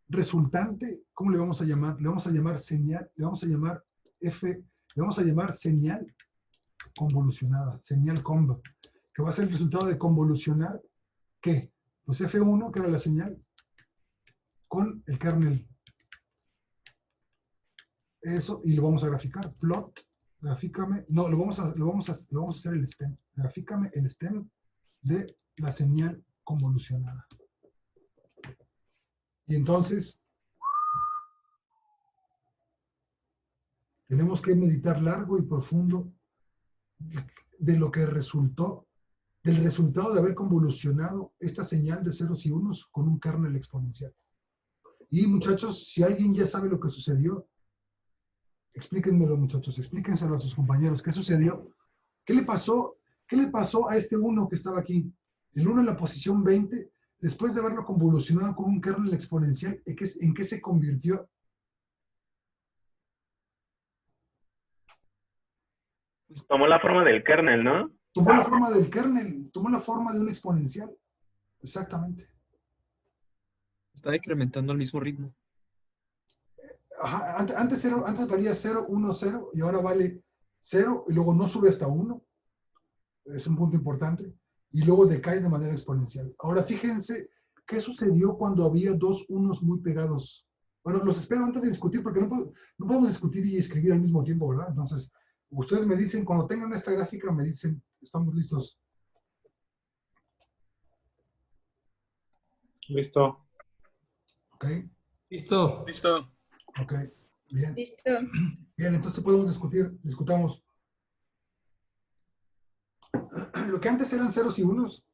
resultante, ¿cómo le vamos a llamar? Le vamos a llamar señal, le vamos a llamar señal convolucionada, señal conv, que va a ser el resultado de convolucionar, ¿qué? Pues F1, que era la señal, con el kernel. Eso, y lo vamos a graficar. Plot, grafícame, no, lo vamos a hacer el stem. Grafícame el stem de la señal convolucionada. Y entonces, tenemos que meditar largo y profundo de lo que resultó, del resultado de haber convolucionado esta señal de ceros y unos con un kernel exponencial. Y muchachos, si alguien ya sabe lo que sucedió, explíquenmelo, muchachos, explíquenselo a sus compañeros. ¿Qué sucedió? ¿Qué le pasó a este 1 que estaba aquí? El 1 en la posición 20, después de haberlo convolucionado con un kernel exponencial, ¿en qué se convirtió? Tomó la forma del kernel, ¿no? Tomó la forma del kernel, tomó la forma de un exponencial. Exactamente. Está incrementando al mismo ritmo. Ajá, antes valía 0, 1, 0 y ahora vale 0 y luego no sube hasta 1. Es un punto importante. Y luego decae de manera exponencial. Ahora fíjense qué sucedió cuando había dos unos muy pegados. Bueno, los espero antes de discutir porque no podemos discutir y escribir al mismo tiempo, ¿verdad? Entonces, ustedes me dicen, cuando tengan esta gráfica, me dicen, estamos listos. Listo. ¿Ok? Listo. Listo. Ok, bien. Listo. Bien, entonces podemos discutamos. Lo que antes eran ceros y unos,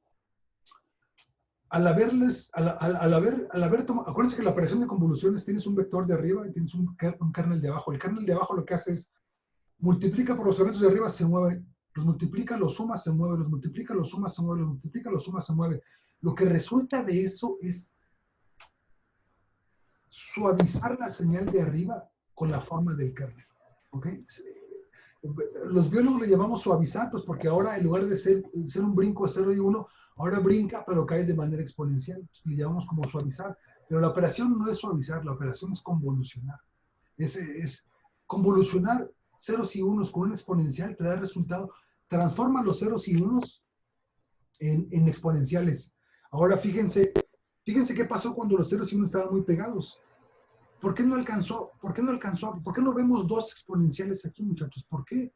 al haber tomado, acuérdense que la operación de convoluciones tienes un vector de arriba y tienes un kernel de abajo. El kernel de abajo lo que hace es multiplica por los elementos de arriba, se mueve, los multiplica, los suma, se mueve, los multiplica, los suma, se mueve, los multiplica, los suma, se mueve. Lo que resulta de eso es suavizar la señal de arriba con la forma del kernel. ¿Ok? Los biólogos le llamamos suavizar, pues porque ahora en lugar de ser un brinco de 0 y 1, ahora brinca, pero cae de manera exponencial. Le llamamos como suavizar. Pero la operación no es suavizar, la operación es convolucionar. Es convolucionar ceros y unos con un exponencial, te da el resultado. Transforma los ceros y unos en exponenciales. Ahora fíjense qué pasó cuando los ceros y unos estaban muy pegados. ¿Por qué no alcanzó? ¿Por qué no vemos dos exponenciales aquí, muchachos? ¿Por qué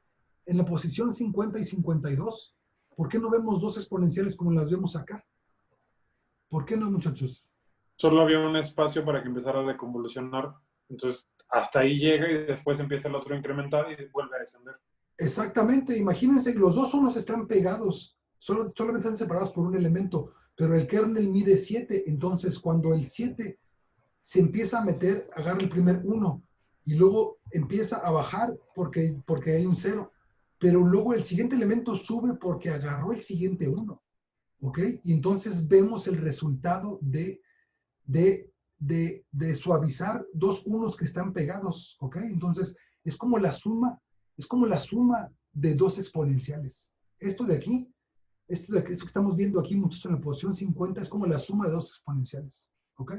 en la posición 50 y 52? ¿Por qué no vemos dos exponenciales como las vemos acá? ¿Por qué no, muchachos? Solo había un espacio para que empezara a deconvolucionar. Entonces, hasta ahí llega y después empieza el otro a incrementar y vuelve a descender. Exactamente. Imagínense, los dos unos están pegados. Solamente están separados por un elemento. Pero el kernel mide 7. Entonces, cuando el 7 se empieza a meter, agarra el primer 1 y luego empieza a bajar porque hay un 0. Pero luego el siguiente elemento sube porque agarró el siguiente 1. ¿Ok? Y entonces vemos el resultado de suavizar dos unos que están pegados. ¿Ok? Entonces es como la suma de dos exponenciales. Esto que estamos viendo aquí, muchachos, en la posición 50, es como la suma de dos exponenciales. ¿Ok?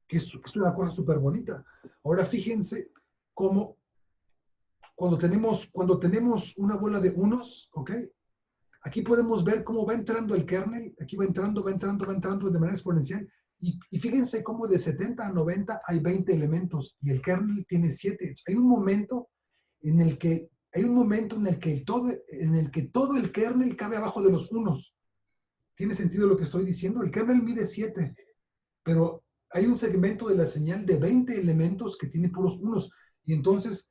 Que es una cosa súper bonita. Ahora fíjense cómo cuando tenemos una bola de unos, ¿ok? Aquí podemos ver cómo va entrando el kernel, aquí va entrando de manera exponencial, y fíjense cómo de 70 a 90 hay 20 elementos, y el kernel tiene 7. Hay un momento en el que todo el kernel cabe abajo de los unos. ¿Tiene sentido lo que estoy diciendo? El kernel mide 7, pero hay un segmento de la señal de 20 elementos que tiene puros unos. Y entonces,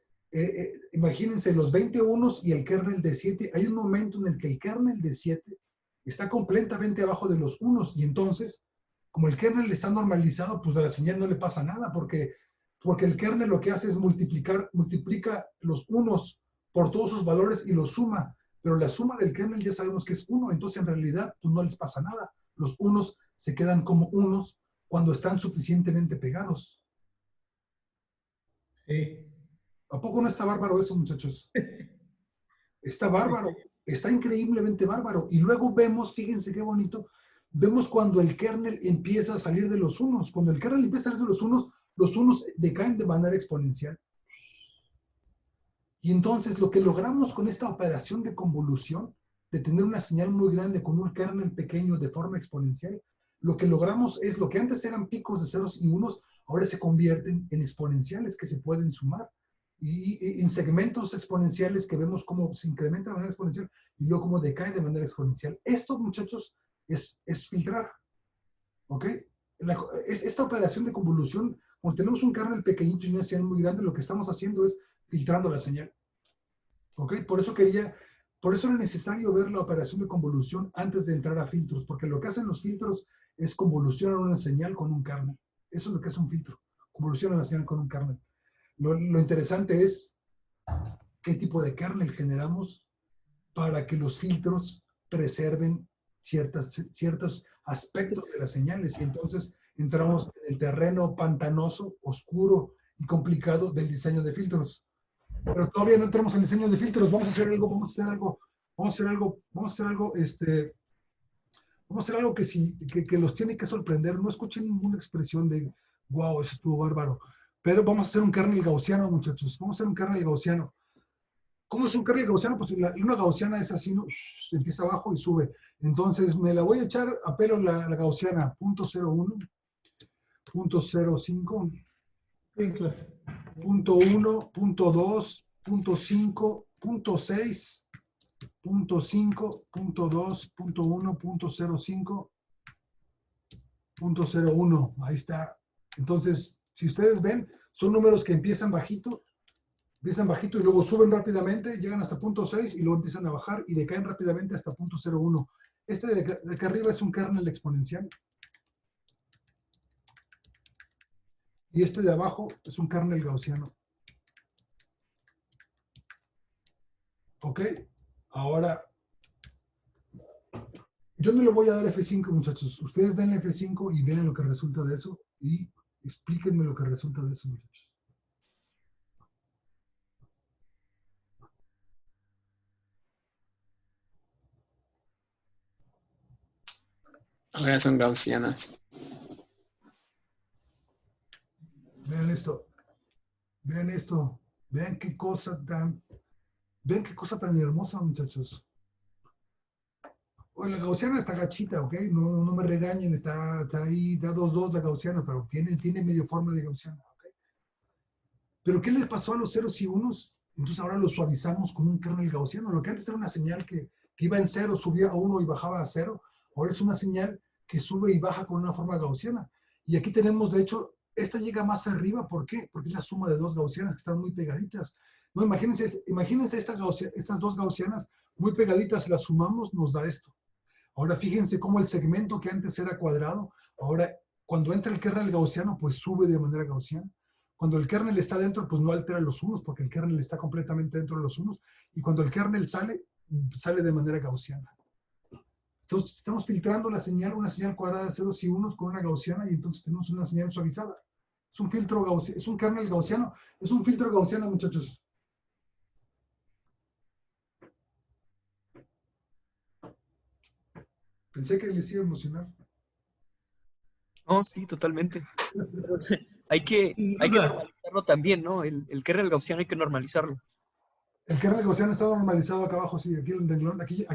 imagínense los 20 unos y el kernel de 7. Hay un momento en el que el kernel de 7 está completamente abajo de los unos. Y entonces, como el kernel está normalizado, pues a la señal no le pasa nada, porque el kernel lo que hace es multiplica los unos por todos sus valores y los suma. Pero la suma del kernel ya sabemos que es 1. Entonces, en realidad, pues no les pasa nada. Los unos se quedan como unos cuando están suficientemente pegados. Sí. ¿A poco no está bárbaro eso, muchachos? Está bárbaro, está increíblemente bárbaro. Y luego vemos, fíjense qué bonito, vemos cuando el kernel empieza a salir de los unos. Cuando el kernel empieza a salir de los unos decaen de manera exponencial. Y entonces lo que logramos con esta operación de convolución, de tener una señal muy grande con un kernel pequeño de forma exponencial, lo que logramos es lo que antes eran picos de ceros y unos, ahora se convierten en exponenciales que se pueden sumar. Y en segmentos exponenciales que vemos cómo se incrementa de manera exponencial y luego cómo decae de manera exponencial. Esto, muchachos, es filtrar. ¿Ok? Esta operación de convolución, cuando tenemos un kernel pequeñito y una señal muy grande, lo que estamos haciendo es filtrando la señal. ¿Ok? Por eso era necesario ver la operación de convolución antes de entrar a filtros, porque lo que hacen los filtros es convolucionar una señal con un kernel. Eso es lo que es un filtro. Convolucionar la señal con un kernel. Lo interesante es qué tipo de kernel generamos para que los filtros preserven ciertos aspectos de las señales. Y entonces entramos en el terreno pantanoso, oscuro y complicado del diseño de filtros. Pero todavía no entramos en el diseño de filtros. Vamos a hacer algo que los tiene que sorprender. No escuchen ninguna expresión de wow, eso estuvo bárbaro. Pero vamos a hacer un kernel gaussiano, muchachos. Vamos a hacer un kernel gaussiano. ¿Cómo es un kernel gaussiano? Pues una gaussiana es así, ¿no? Empieza abajo y sube. Entonces me la voy a echar a pelo la gaussiana. Punto 0,1, punto 0,5, En clase. punto 1, punto 2, punto 5, punto 6, punto 5, punto 2, punto 1, punto 0,5, punto 0,1. Ahí está. Entonces, si ustedes ven, son números que empiezan bajito y luego suben rápidamente, llegan hasta punto 6 y luego empiezan a bajar y decaen rápidamente hasta punto 0,1. Este de acá arriba es un kernel exponencial. Y este de abajo es un kernel gaussiano. ¿Ok? Ahora, yo no le voy a dar F5, muchachos. Ustedes denle F5 y vean lo que resulta de eso y explíquenme lo que resulta de eso, muchachos. Ahora son gaussianas. Vean esto. Vean esto. Vean qué cosa tan hermosa, muchachos. Oye, la gaussiana está gachita, ¿ok? No me regañen, está ahí, da 2,2 la gaussiana, pero tiene medio forma de gaussiana, ¿ok? Pero ¿qué les pasó a los ceros y unos? Entonces ahora lo suavizamos con un kernel gaussiano. Lo que antes era una señal que iba en 0, subía a 1 y bajaba a 0, ahora es una señal que sube y baja con una forma gaussiana. Y aquí tenemos, de hecho, esta llega más arriba. ¿Por qué? Porque es la suma de dos gaussianas que están muy pegaditas. No, imagínense estas dos gaussianas muy pegaditas, las sumamos, nos da esto. Ahora fíjense cómo el segmento que antes era cuadrado, ahora cuando entra el kernel gaussiano, pues sube de manera gaussiana. Cuando el kernel está dentro, pues no altera los unos, porque el kernel está completamente dentro de los unos. Y cuando el kernel sale de manera gaussiana. Entonces estamos filtrando la señal, una señal cuadrada de ceros y unos con una gaussiana, y entonces tenemos una señal suavizada. Es un filtro gaussiano, es un kernel gaussiano, es un filtro gaussiano, muchachos. Pensé que les iba a emocionar. No, sí, totalmente. Hay que normalizarlo también, ¿no? El kernel gaussiano hay que normalizarlo. El kernel gaussiano está normalizado acá abajo, sí, aquí el renglón, aquí,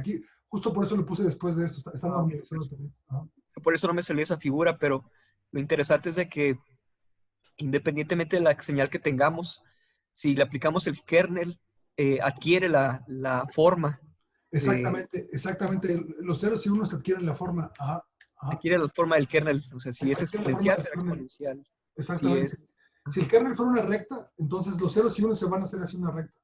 justo por eso lo puse después de esto, está normalizado también. Ajá. Por eso no me salió esa figura, pero lo interesante es de que independientemente de la señal que tengamos, si le aplicamos el kernel, adquiere la forma. Exactamente. Los ceros y unos adquieren la forma. Ajá. Adquiere la forma del kernel. O sea, si es Adquiere la exponencial, forma será del kernel. exponencial. Exactamente. Si el kernel fuera una recta, entonces los ceros y unos se van a hacer así una recta.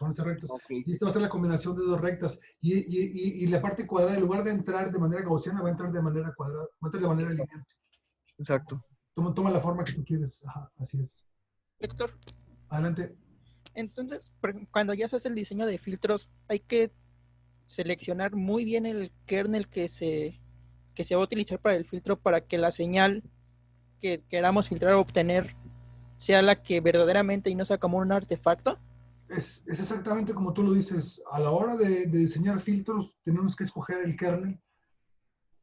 Van a ser rectas. Okay. Y esta va a ser la combinación de dos rectas. Y la parte cuadrada, en lugar de entrar de manera gaussiana, va a entrar de manera cuadrada. Va a entrar de manera lineal. Exacto. Toma la forma que tú quieres. Ajá, así es. Héctor. Adelante. Entonces, cuando ya se hace el diseño de filtros, hay que seleccionar muy bien el kernel que se va a utilizar para el filtro para que la señal que queramos filtrar o obtener sea la que verdaderamente y no sea como un artefacto. Es exactamente como tú lo dices. A la hora de diseñar filtros, tenemos que escoger el kernel.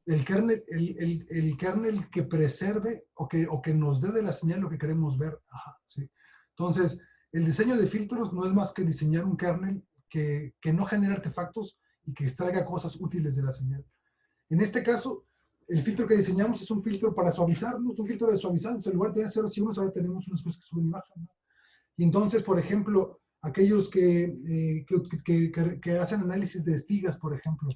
El kernel que preserve o que nos dé de la señal lo que queremos ver. Ajá, sí. Entonces, el diseño de filtros no es más que diseñar un kernel que no genere artefactos y que extraiga cosas útiles de la señal. En este caso, el filtro que diseñamos es un filtro para suavizarnos, un filtro de suavizar. En lugar de tener ceros y unos, ahora tenemos unas cosas que suben y bajan, ¿no? Y entonces, por ejemplo, aquellos que hacen análisis de espigas, por ejemplo,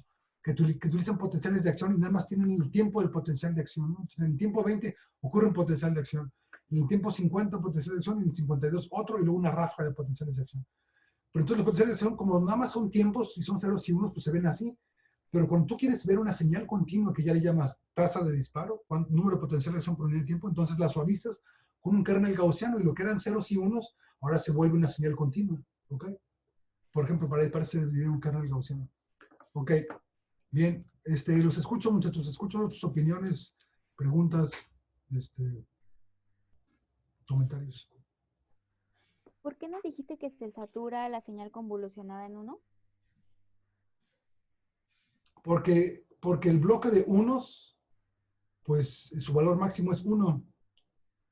que utilizan potenciales de acción y nada más tienen el tiempo del potencial de acción, ¿no? Entonces, en el tiempo 20 ocurre un potencial de acción, en el tiempo 50 un potencial de acción, y en el 52 otro, y luego una ráfaga de potenciales de acción. Pero entonces los potenciales de acción, como nada más son tiempos y son ceros y unos, pues se ven así. Pero cuando tú quieres ver una señal continua que ya le llamas tasa de disparo, número de potencial de acción por unidad de tiempo, entonces la suavizas con un kernel gaussiano y lo que eran ceros y unos, ahora se vuelve una señal continua. ¿Ok? Por ejemplo, para eso sería un kernel gaussiano. Ok. Bien. Los escucho, muchachos. Escucho sus opiniones, preguntas, comentarios. ¿Por qué nos dijiste que se satura la señal convolucionada en 1? Porque el bloque de unos, pues su valor máximo es 1.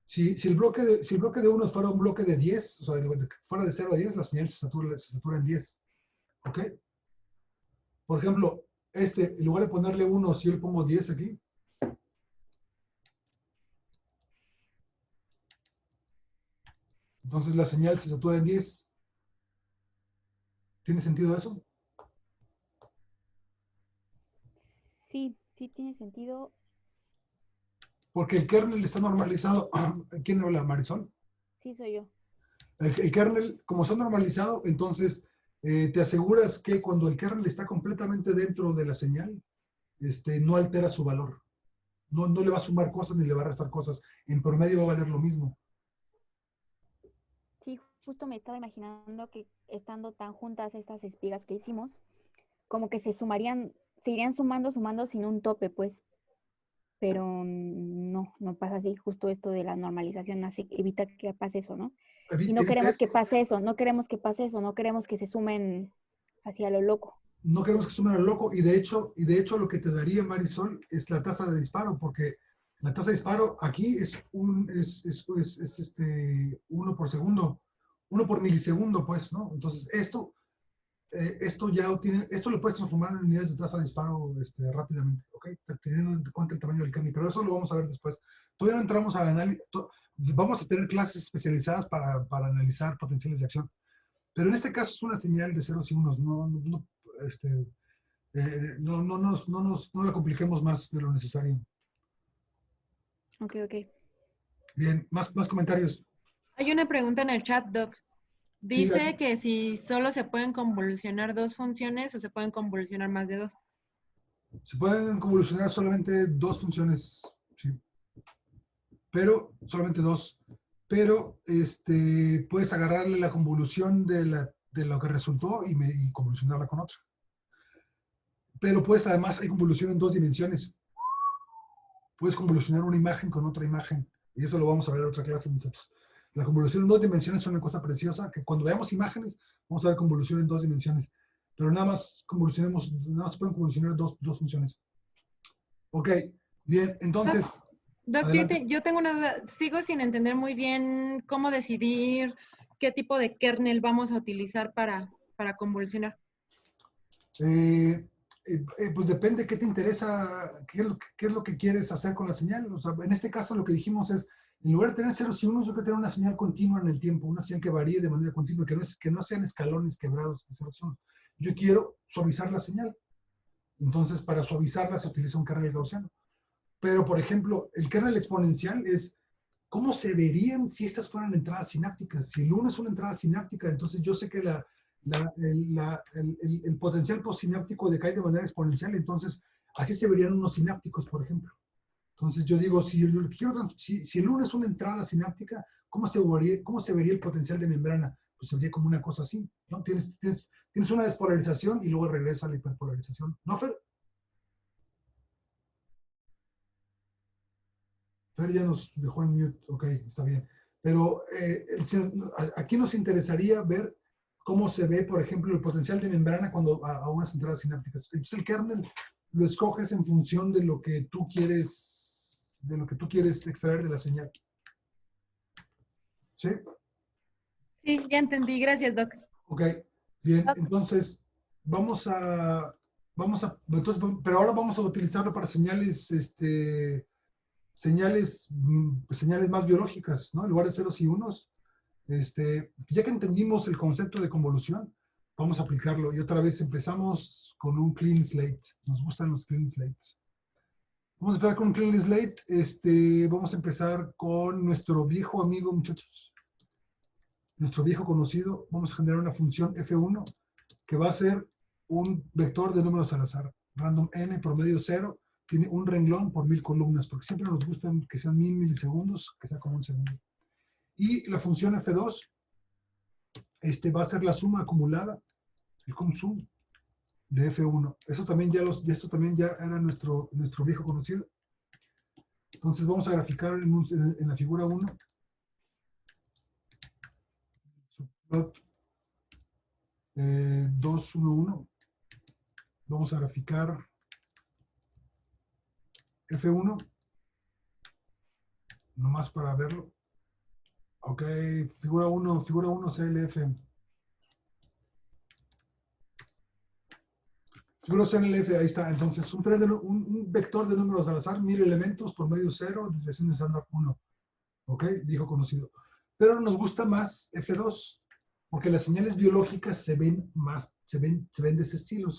Si el bloque de 1 fuera un bloque de 10, o sea, fuera de 0 a 10, la señal se satura en 10. ¿Ok? Por ejemplo, en lugar de ponerle 1, si yo le pongo 10 aquí, entonces la señal se satura en 10. ¿Tiene sentido eso? Sí, sí tiene sentido. Porque el kernel está normalizado. ¿Quién habla, Marisol? Sí, soy yo. El kernel, como está normalizado, entonces te aseguras que cuando el kernel está completamente dentro de la señal, no altera su valor. No le va a sumar cosas ni le va a restar cosas. En promedio va a valer lo mismo. Sí, justo me estaba imaginando que estando tan juntas estas espigas que hicimos, como que se irían sumando sin un tope, pues. Pero no pasa así. Justo esto de la normalización evita que pase eso, ¿no? Y no queremos que pase eso, no queremos que se sumen hacia lo loco. No queremos que sumen a lo loco, y de hecho lo que te daría, Marisol, es la tasa de disparo, porque la tasa de disparo aquí es 1 por segundo, 1 por milisegundo, pues, ¿no? Entonces, esto lo puedes transformar en unidades de tasa de disparo rápidamente, ¿ok? Teniendo en cuenta el tamaño del kernel, pero eso lo vamos a ver después. Todavía no entramos a análisis, vamos a tener clases especializadas para analizar potenciales de acción, pero en este caso es una señal de ceros y unos, no la compliquemos más de lo necesario. Ok. Bien, más comentarios. Hay una pregunta en el chat, Doc. Sí, Dice que si solo se pueden convolucionar 2 funciones o se pueden convolucionar más de 2. Se pueden convolucionar solamente 2 funciones, sí. Pero, solamente 2. Pero, puedes agarrarle la convolución de lo que resultó y convolucionarla con otra. Pero además hay convolución en 2 dimensiones. Puedes convolucionar una imagen con otra imagen. Y eso lo vamos a ver en otra clase, muchachos. La convolución en 2 dimensiones es una cosa preciosa, que cuando veamos imágenes, vamos a ver convolución en 2 dimensiones. Pero nada más pueden convolucionar dos funciones. Ok, bien, entonces... Doc, yo tengo una duda. Sigo sin entender muy bien cómo decidir qué tipo de kernel vamos a utilizar para convolucionar. Pues depende qué te interesa, qué es lo que quieres hacer con la señal. O sea, en este caso lo que dijimos es, en lugar de tener ceros y unos, yo quiero tener una señal continua en el tiempo, una señal que varíe de manera continua, que no sean escalones quebrados de ceros y unos. Yo quiero suavizar la señal. Entonces, para suavizarla se utiliza un kernel gaussiano. Pero, por ejemplo, el kernel exponencial es, ¿cómo se verían si estas fueran entradas sinápticas? Si el 1 es una entrada sináptica, entonces yo sé que el potencial postsináptico decae de manera exponencial, entonces así se verían unos sinápticos, por ejemplo. Entonces yo digo, si el 1 es una entrada sináptica, ¿cómo se vería el potencial de membrana? Pues se vería como una cosa así, ¿no? Tienes una despolarización y luego regresa a la hiperpolarización. ¿No, Fer? Fer ya nos dejó en mute, ok, está bien. Pero aquí nos interesaría ver cómo se ve, por ejemplo, el potencial de membrana cuando a unas entradas sinápticas. Entonces el kernel lo escoges en función de lo que tú quieres, extraer de la señal. ¿Sí? Sí, ya entendí. Gracias, Doc. Ok, bien. Entonces, pero ahora vamos a utilizarlo para señales, señales más biológicas, ¿no? En lugar de ceros y unos. Ya que entendimos el concepto de convolución, vamos a aplicarlo. Y otra vez empezamos con un clean slate. Nos gustan los clean slates. Vamos a empezar con un clean slate. Vamos a empezar con nuestro viejo amigo, muchachos. Nuestro viejo conocido. Vamos a generar una función F1 que va a ser un vector de números al azar. Random n, promedio 0. Tiene un renglón por 1000 columnas, porque siempre nos gustan que sean 1000 milisegundos, que sea como un segundo. Y la función F2 va a ser la suma acumulada, el consum de F1. Esto también ya era nuestro viejo conocido. Entonces vamos a graficar en la figura 1. Subplot 2, 1, 1. Vamos a graficar F1, nomás para verlo. Ok, figura 1 CLF. Figura CLF, ahí está. Entonces, un vector de números al azar, 1000 elementos, promedio 0, desviación estándar 1. Ok, viejo conocido. Pero nos gusta más F2, porque las señales biológicas se ven de ese estilo,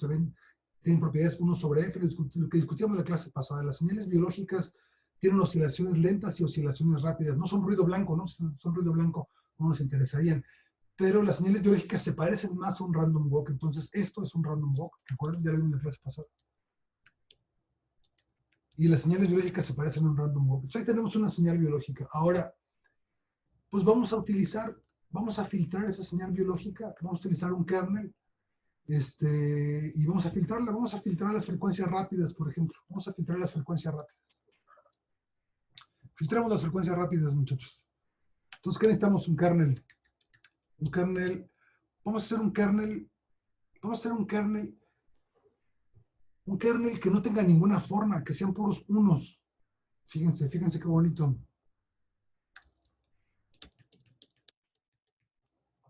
tienen propiedades 1 sobre F, lo que discutíamos en la clase pasada. Las señales biológicas tienen oscilaciones lentas y oscilaciones rápidas. No son ruido blanco, ¿no? Si son ruido blanco, no nos interesarían. Pero las señales biológicas se parecen más a un random walk. Entonces, esto es un random walk. ¿Recuerdan? Ya lo vimos en la clase pasada. Y las señales biológicas se parecen a un random walk. Entonces, ahí tenemos una señal biológica. Ahora, pues vamos a filtrar esa señal biológica. Vamos a utilizar un kernel. Y vamos a filtrar las frecuencias rápidas, por ejemplo. Vamos a filtrar las frecuencias rápidas. Filtramos las frecuencias rápidas, muchachos. Entonces, ¿qué necesitamos? Un kernel. Vamos a hacer un kernel que no tenga ninguna forma, que sean puros unos. Fíjense qué bonito.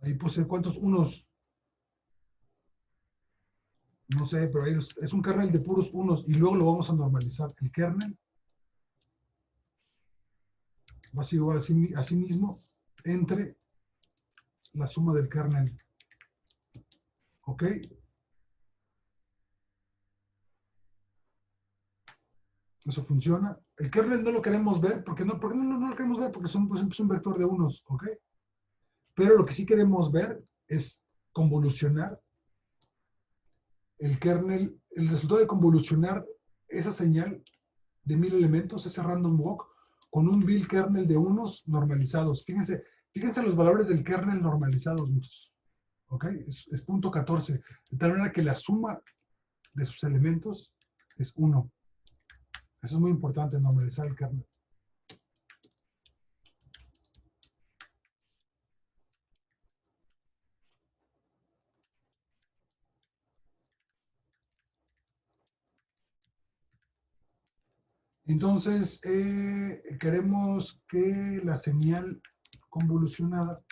Ahí puse cuántos unos. No sé, pero ahí es un kernel de puros unos y luego lo vamos a normalizar. El kernel va a ser igual a sí mismo entre la suma del kernel. ¿Ok? Eso funciona. El kernel no lo queremos ver. ¿Por qué no lo queremos ver? Porque es un vector de unos. ¿Ok? Pero lo que sí queremos ver es convolucionar el kernel, el resultado de convolucionar esa señal de 1000 elementos, ese random walk, con un Bill kernel de unos normalizados. Fíjense los valores del kernel normalizados, muchos. ¿Ok? Es punto 14. De tal manera que la suma de sus elementos es 1. Eso es muy importante, normalizar el kernel. Entonces, queremos que la señal convolucionada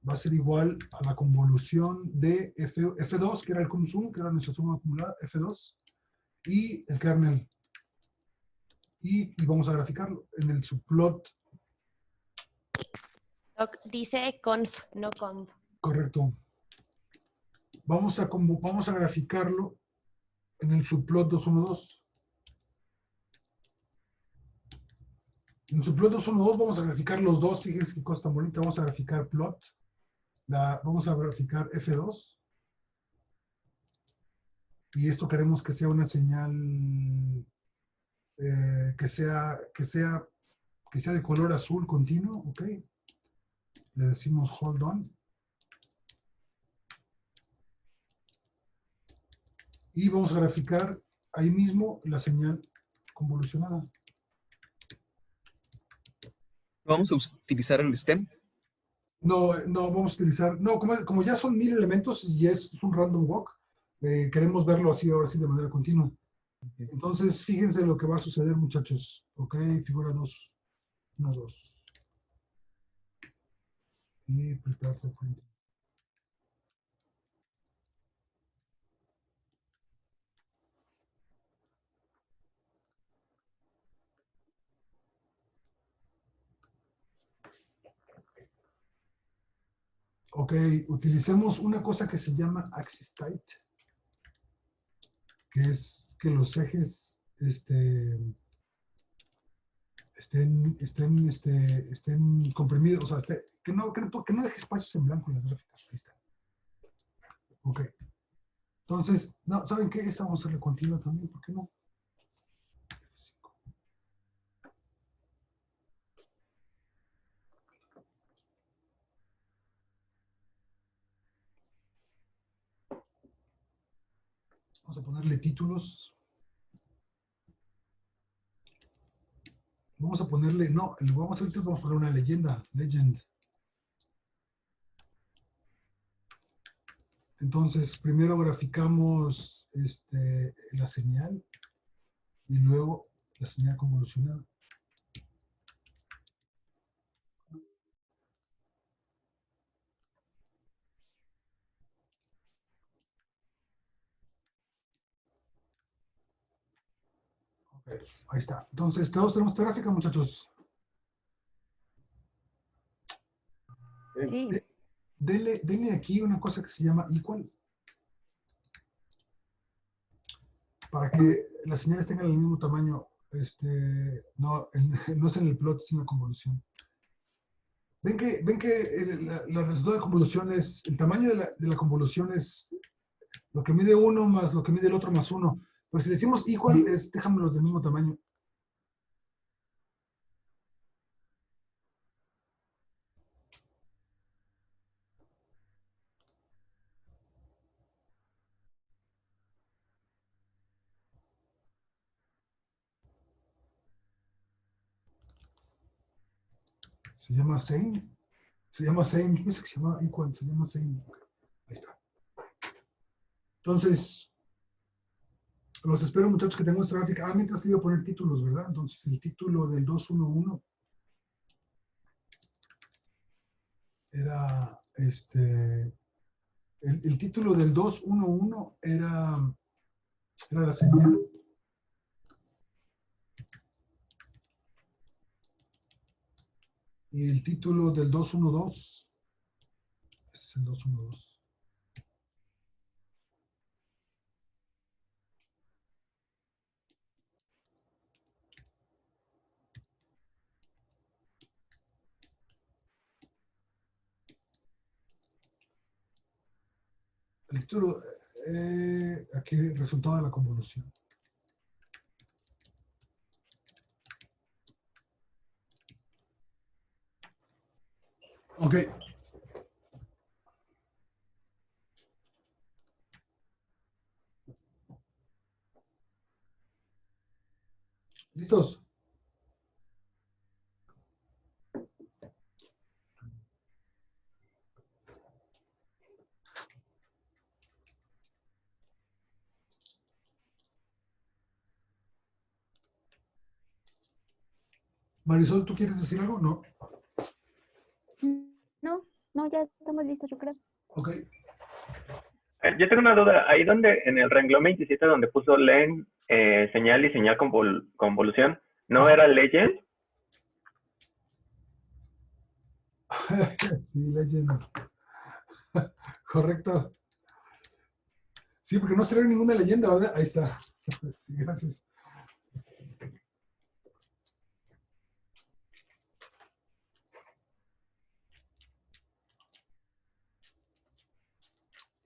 va a ser igual a la convolución de F2, que era el consum, que era nuestra suma acumulada, F2, y el kernel. Y vamos a graficarlo en el subplot. Doc, dice conf, no conf. Correcto. Vamos a graficarlo en el subplot 212. En el subplot 212 vamos a graficar los dos. Fíjense qué cosa tan bonita. Vamos a graficar plot. Vamos a graficar F2. Y esto queremos que sea una señal que sea de color azul continuo. ¿Ok? Le decimos hold on. Y vamos a graficar ahí mismo la señal convolucionada. Vamos a utilizar el stem. No, vamos a utilizar, no, como ya son 1000 elementos y es un random walk, queremos verlo así ahora sí de manera continua. Entonces, fíjense lo que va a suceder, muchachos. Ok, figura 2. 1, 2. Y prepare for printing. Ok, utilicemos una cosa que se llama axis tight, que es que los ejes estén comprimidos, o sea, que no deje espacios en blanco en las gráficas. Ahí está. Ok. Entonces, no, ¿saben qué? Esta vamos a hacerle continua también, ¿por qué no? Vamos a ponerle títulos. Vamos a ponerle, no, en lugar de poner títulos, vamos a poner una leyenda, legend. Entonces, primero graficamos la señal y luego la señal convolucionada. Ahí está. Entonces, todos tenemos esta gráfica, muchachos. Sí. Denle aquí una cosa que se llama equal. Para que las señales tengan el mismo tamaño. No es en el plot, sino en la convolución. Ven que la resultado de convolución es, el tamaño de la convolución es lo que mide uno más lo que mide el otro más uno. Pero si decimos equal, es déjamelos del mismo tamaño. Se llama same. Se llama same. ¿Qué es que se llama equal? Se llama same. Ahí está. Entonces, los espero, muchachos, que tengan nuestra gráfica. Mientras iba a poner títulos, ¿verdad? Entonces, el título del 211 era, el título del 211 era la señal. Y el título del 212 es el 212. El título, aquí, resultado de la convolución. Ok. ¿Listos? Marisol, ¿tú quieres decir algo? No. No, ya estamos listos, yo creo. Ok. Yo tengo una duda. Ahí donde, en el renglón 27, donde puso len, señal y señal convolución, ¿no era legend? Sí, legend. Correcto. Sí, porque no salió ninguna leyenda, ¿verdad? Ahí está. Sí, gracias.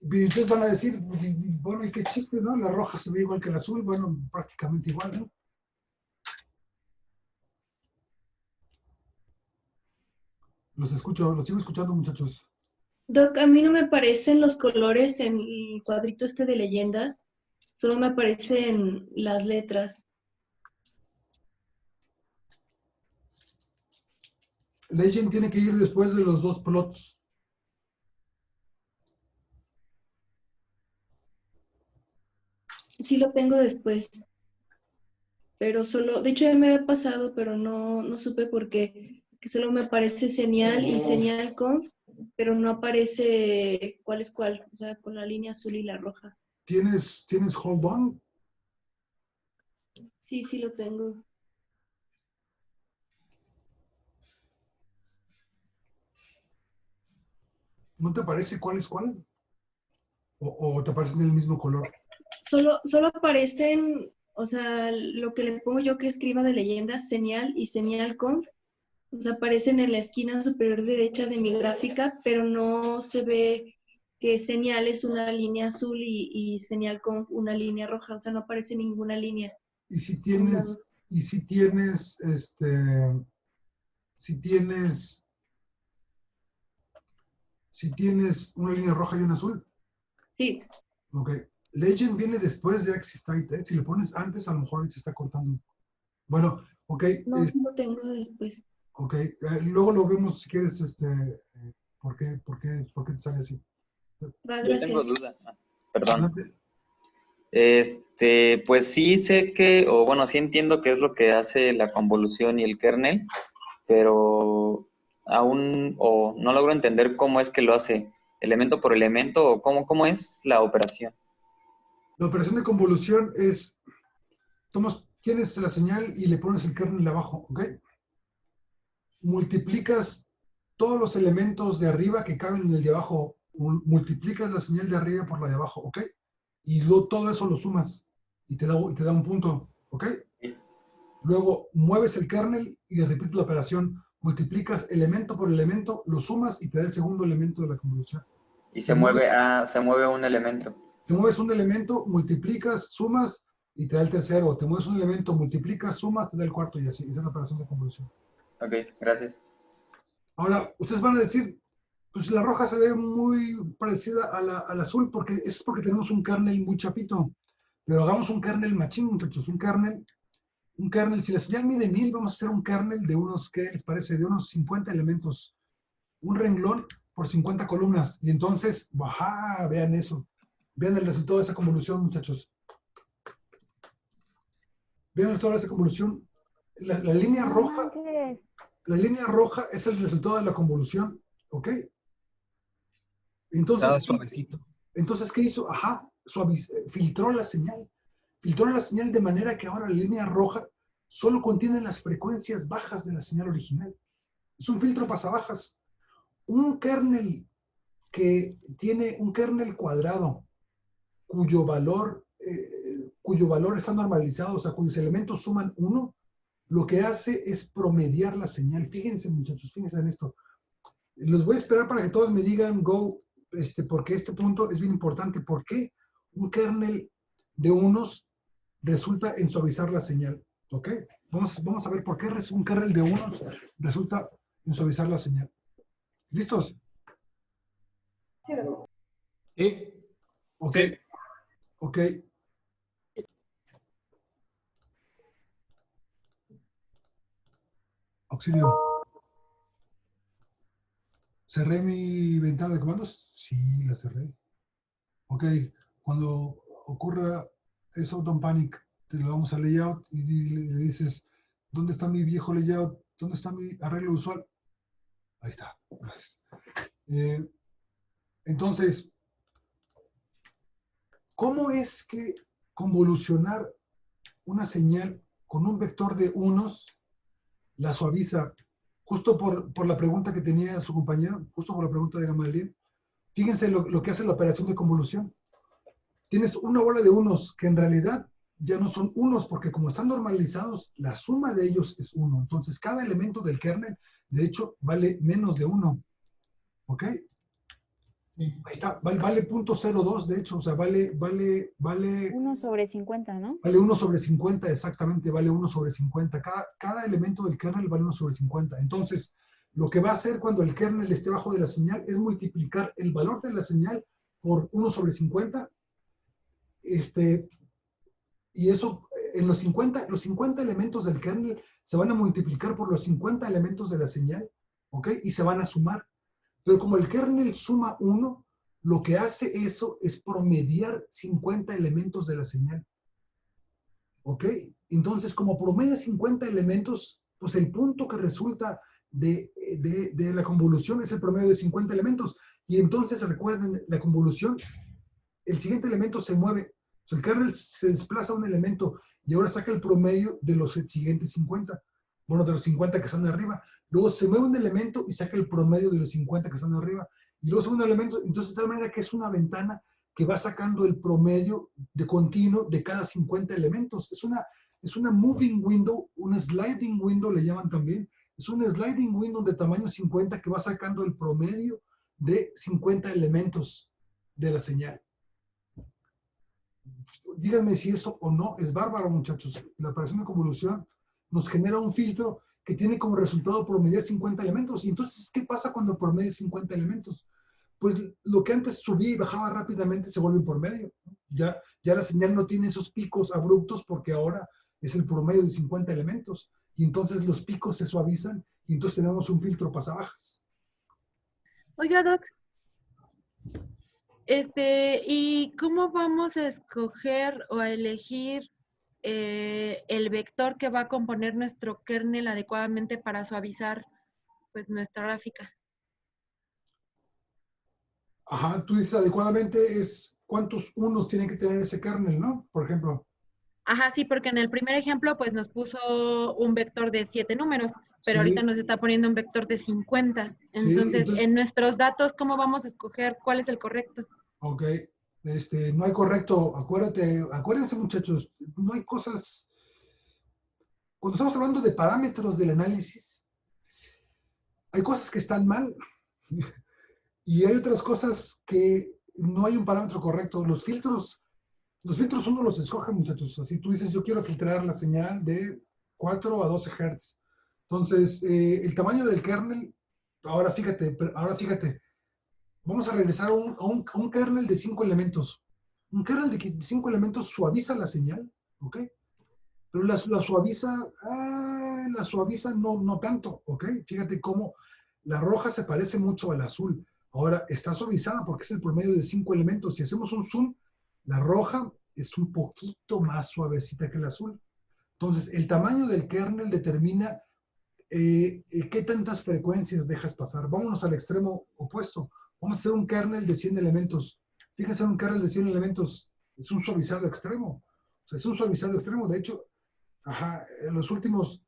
Y ustedes van a decir, bueno, ¿y qué chiste, no? La roja se ve igual que la azul. Bueno, prácticamente igual, ¿no? Los escucho, los sigo escuchando, muchachos. Doc, a mí no me aparecen los colores en el cuadrito este de leyendas, solo me aparecen las letras. Legend tiene que ir después de los dos plots. Sí lo tengo después, pero solo, de hecho ya me había pasado, pero no supe por qué, que solo me aparece señal y señal conf, pero no aparece cuál es cuál, o sea, con la línea azul y la roja. ¿Tienes hold on? Sí lo tengo. ¿No te parece cuál es cuál? ¿O te aparecen del mismo color? Solo aparecen, o sea, lo que le pongo yo que escriba de leyenda, señal y señal conf, o sea, aparecen en la esquina superior derecha de mi gráfica, pero no se ve que señal es una línea azul y señal conf una línea roja, o sea, no aparece ninguna línea. Y si tienes, si tienes una línea roja y una azul. Sí. Ok. Legend viene después de Axis Tight, ¿eh? Si le pones antes, a lo mejor se está cortando. Bueno, ok. No, lo tengo después. Ok. Luego lo vemos si quieres, ¿por qué te sale así? Yo tengo duda. Perdón. Pues sí sé que, o bueno, sí entiendo qué es lo que hace la convolución y el kernel, pero aún no logro entender cómo es que lo hace, elemento por elemento, o cómo es la operación. La operación de convolución es, tomas tienes la señal y le pones el kernel abajo, ¿ok? Multiplicas todos los elementos de arriba que caben en el de abajo, multiplicas la señal de arriba por la de abajo, ¿ok? Y luego todo eso lo sumas y te da un punto, ¿ok? Luego mueves el kernel y repites la operación. Multiplicas elemento por elemento, lo sumas y te da el segundo elemento de la convolución. Y se mueve un elemento. Te mueves un elemento, multiplicas, sumas y te da el tercero. Te mueves un elemento, multiplicas, sumas, te da el cuarto y así. Esa es la operación de convolución. Ok, gracias. Ahora, ustedes van a decir, pues la roja se ve muy parecida al azul porque eso es porque tenemos un kernel muy chapito. Pero hagamos un kernel machín, muchachos. Un kernel, si la señal mide 1000, vamos a hacer un kernel de unos, ¿qué les parece? De unos 50 elementos. Un renglón por 50 columnas. Y entonces, ¡baja! Vean eso. Vean el resultado de esa convolución, muchachos. Vean el resultado de esa convolución. La línea roja, la línea roja es el resultado de la convolución, ¿ok? Entonces, suavecito. Entonces, ¿qué hizo? Filtró la señal. Filtró la señal de manera que ahora la línea roja solo contiene las frecuencias bajas de la señal original. Es un filtro pasabajas. Un kernel que tiene un kernel cuadrado cuyo valor está normalizado, o sea, cuyos elementos suman 1, lo que hace es promediar la señal. Fíjense, muchachos, fíjense en esto. Los voy a esperar para que todos me digan go, porque este punto es bien importante. ¿Por qué un kernel de unos resulta en suavizar la señal? ¿Ok? Vamos a ver por qué un kernel de unos resulta en suavizar la señal. ¿Listos? Sí. Ok. Sí. Ok. Auxilio. ¿Cerré mi ventana de comandos? Sí, la cerré. Ok. Cuando ocurra eso, don't panic. Te lo vamos a layout y le dices, ¿dónde está mi viejo layout? ¿Dónde está mi arreglo usual? Ahí está. Gracias. Entonces, ¿cómo es que convolucionar una señal con un vector de unos la suaviza? Justo por la pregunta que tenía su compañero, justo por la pregunta de Gamaliel. Fíjense lo que hace la operación de convolución. Tienes una bola de unos que en realidad ya no son unos, porque como están normalizados, la suma de ellos es 1. Entonces, cada elemento del kernel, de hecho, vale menos de 1. ¿Ok? Sí. Ahí está, vale 0.02, de hecho, o sea, vale 1 sobre 50, ¿no? Vale 1 sobre 50, exactamente, vale 1 sobre 50. Cada elemento del kernel vale 1 sobre 50. Entonces, lo que va a hacer cuando el kernel esté bajo de la señal es multiplicar el valor de la señal por 1 sobre 50. Y eso, en los 50 elementos del kernel se van a multiplicar por los 50 elementos de la señal, ¿ok? Y se van a sumar. Pero como el kernel suma 1, lo que hace eso es promediar 50 elementos de la señal. ¿Ok? Entonces, como promedia 50 elementos, pues el punto que resulta de la convolución es el promedio de 50 elementos. Y entonces, recuerden, la convolución, el siguiente elemento se mueve. O sea, el kernel se desplaza un elemento y ahora saca el promedio de los siguientes 50. Bueno, de los 50 que están arriba. Luego se mueve un elemento y saca el promedio de los 50 que están arriba. Y luego segundo elemento, entonces de tal manera que es una ventana que va sacando el promedio de continuo de cada 50 elementos. Es una moving window, una sliding window le llaman también. Es una sliding window de tamaño 50 que va sacando el promedio de 50 elementos de la señal. Díganme si eso o no es bárbaro, muchachos. La operación de convolución nos genera un filtro que tiene como resultado promediar 50 elementos. Y entonces, ¿qué pasa cuando promedia 50 elementos? Pues lo que antes subía y bajaba rápidamente se vuelve por medio. Ya la señal no tiene esos picos abruptos porque ahora es el promedio de 50 elementos. Y entonces los picos se suavizan y entonces tenemos un filtro pasabajas. Oiga, Doc. ¿Y cómo vamos a escoger o a elegir el vector que va a componer nuestro kernel adecuadamente para suavizar pues nuestra gráfica? Ajá, tú dices adecuadamente es cuántos unos tienen que tener ese kernel, ¿no? Por ejemplo. Ajá, sí, porque en el primer ejemplo pues nos puso un vector de 7 números, pero ahorita Sí, nos está poniendo un vector de 50. sí, Entonces, entonces, en nuestros datos, ¿cómo vamos a escoger cuál es el correcto? ok, no hay correcto, acuérdense muchachos, no hay cosas, cuando estamos hablando de parámetros del análisis, hay cosas que están mal y hay otras cosas que no hay un parámetro correcto. Los filtros uno los escoge, muchachos. Así tú dices, yo quiero filtrar la señal de 4 a 12 Hz. Entonces, el tamaño del kernel, ahora fíjate, vamos a regresar a un kernel de 5 elementos. Un kernel de 5 elementos suaviza la señal, ¿ok? Pero la suaviza no tanto, ¿ok? Fíjate cómo la roja se parece mucho al azul. Ahora está suavizada porque es el promedio de 5 elementos. Si hacemos un zoom, la roja es un poquito más suavecita que el azul. Entonces, el tamaño del kernel determina qué tantas frecuencias dejas pasar. Vámonos al extremo opuesto. Vamos a hacer un kernel de 100 elementos. Fíjense, un kernel de 100 elementos es un suavizado extremo. O sea, es un suavizado extremo. De hecho, en los últimos,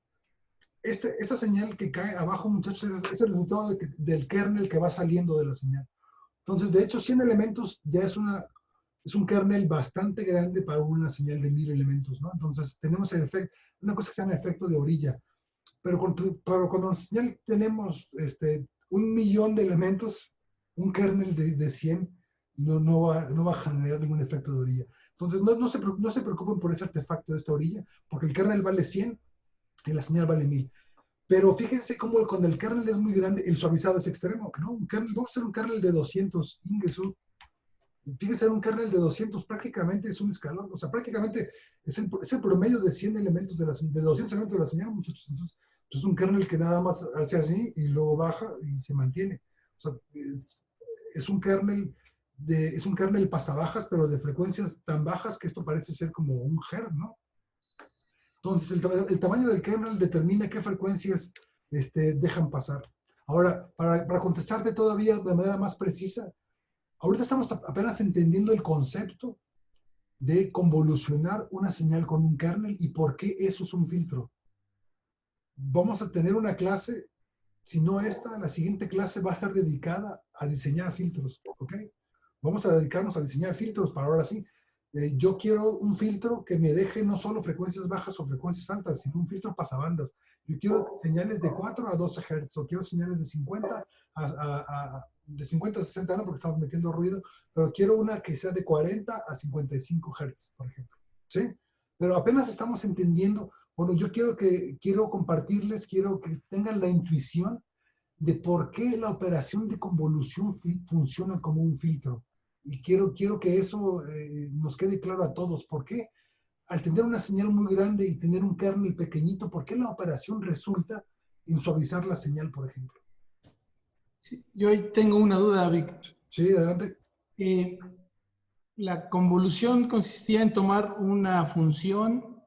esta señal que cae abajo, muchachos, es el resultado del kernel que va saliendo de la señal. Entonces, de hecho, 100 elementos ya es un kernel bastante grande para una señal de 1000 elementos, ¿no? Entonces, tenemos el efecto, una cosa que se llama efecto de orilla. Pero cuando en la señal tenemos 1.000.000 de elementos, un kernel de 100 no va a generar ningún efecto de orilla. Entonces, no se preocupen por ese artefacto de esta orilla, porque el kernel vale 100 y la señal vale 1000. Pero fíjense cómo cuando el kernel es muy grande, el suavizado es extremo, ¿no? Vamos a hacer un kernel de 200 ingresos. Fíjense, un kernel de 200 prácticamente es un escalón, o sea, prácticamente es el promedio de 100 elementos de 200 elementos de la señal, muchachos. Entonces, es un kernel que nada más hace así y luego baja y se mantiene. O sea, es un kernel pasabajas, pero de frecuencias tan bajas que esto parece ser como un hertz, ¿no? Entonces, el tamaño del kernel determina qué frecuencias dejan pasar. Ahora, para contestarte todavía de manera más precisa, ahorita estamos apenas entendiendo el concepto de convolucionar una señal con un kernel y por qué eso es un filtro. Vamos a tener una clase, si no esta, la siguiente clase va a estar dedicada a diseñar filtros, ¿ok? Vamos a dedicarnos a diseñar filtros para ahora sí. Yo quiero un filtro que me deje no solo frecuencias bajas o frecuencias altas, sino un filtro pasabandas. Yo quiero señales de 4 a 12 Hz, o quiero señales de 50 de 50 a 60, no, porque estamos metiendo ruido, pero quiero una que sea de 40 a 55 Hz, por ejemplo. ¿Sí? Pero apenas estamos entendiendo. Bueno, yo quiero compartirles, quiero que tengan la intuición de por qué la operación de convolución funciona como un filtro. Y quiero que eso nos quede claro a todos. ¿Por qué? Al tener una señal muy grande y tener un kernel pequeñito, ¿por qué la operación resulta en suavizar la señal, por ejemplo? Sí, yo hoy tengo una duda, Vic. Sí, adelante. La convolución consistía en tomar una función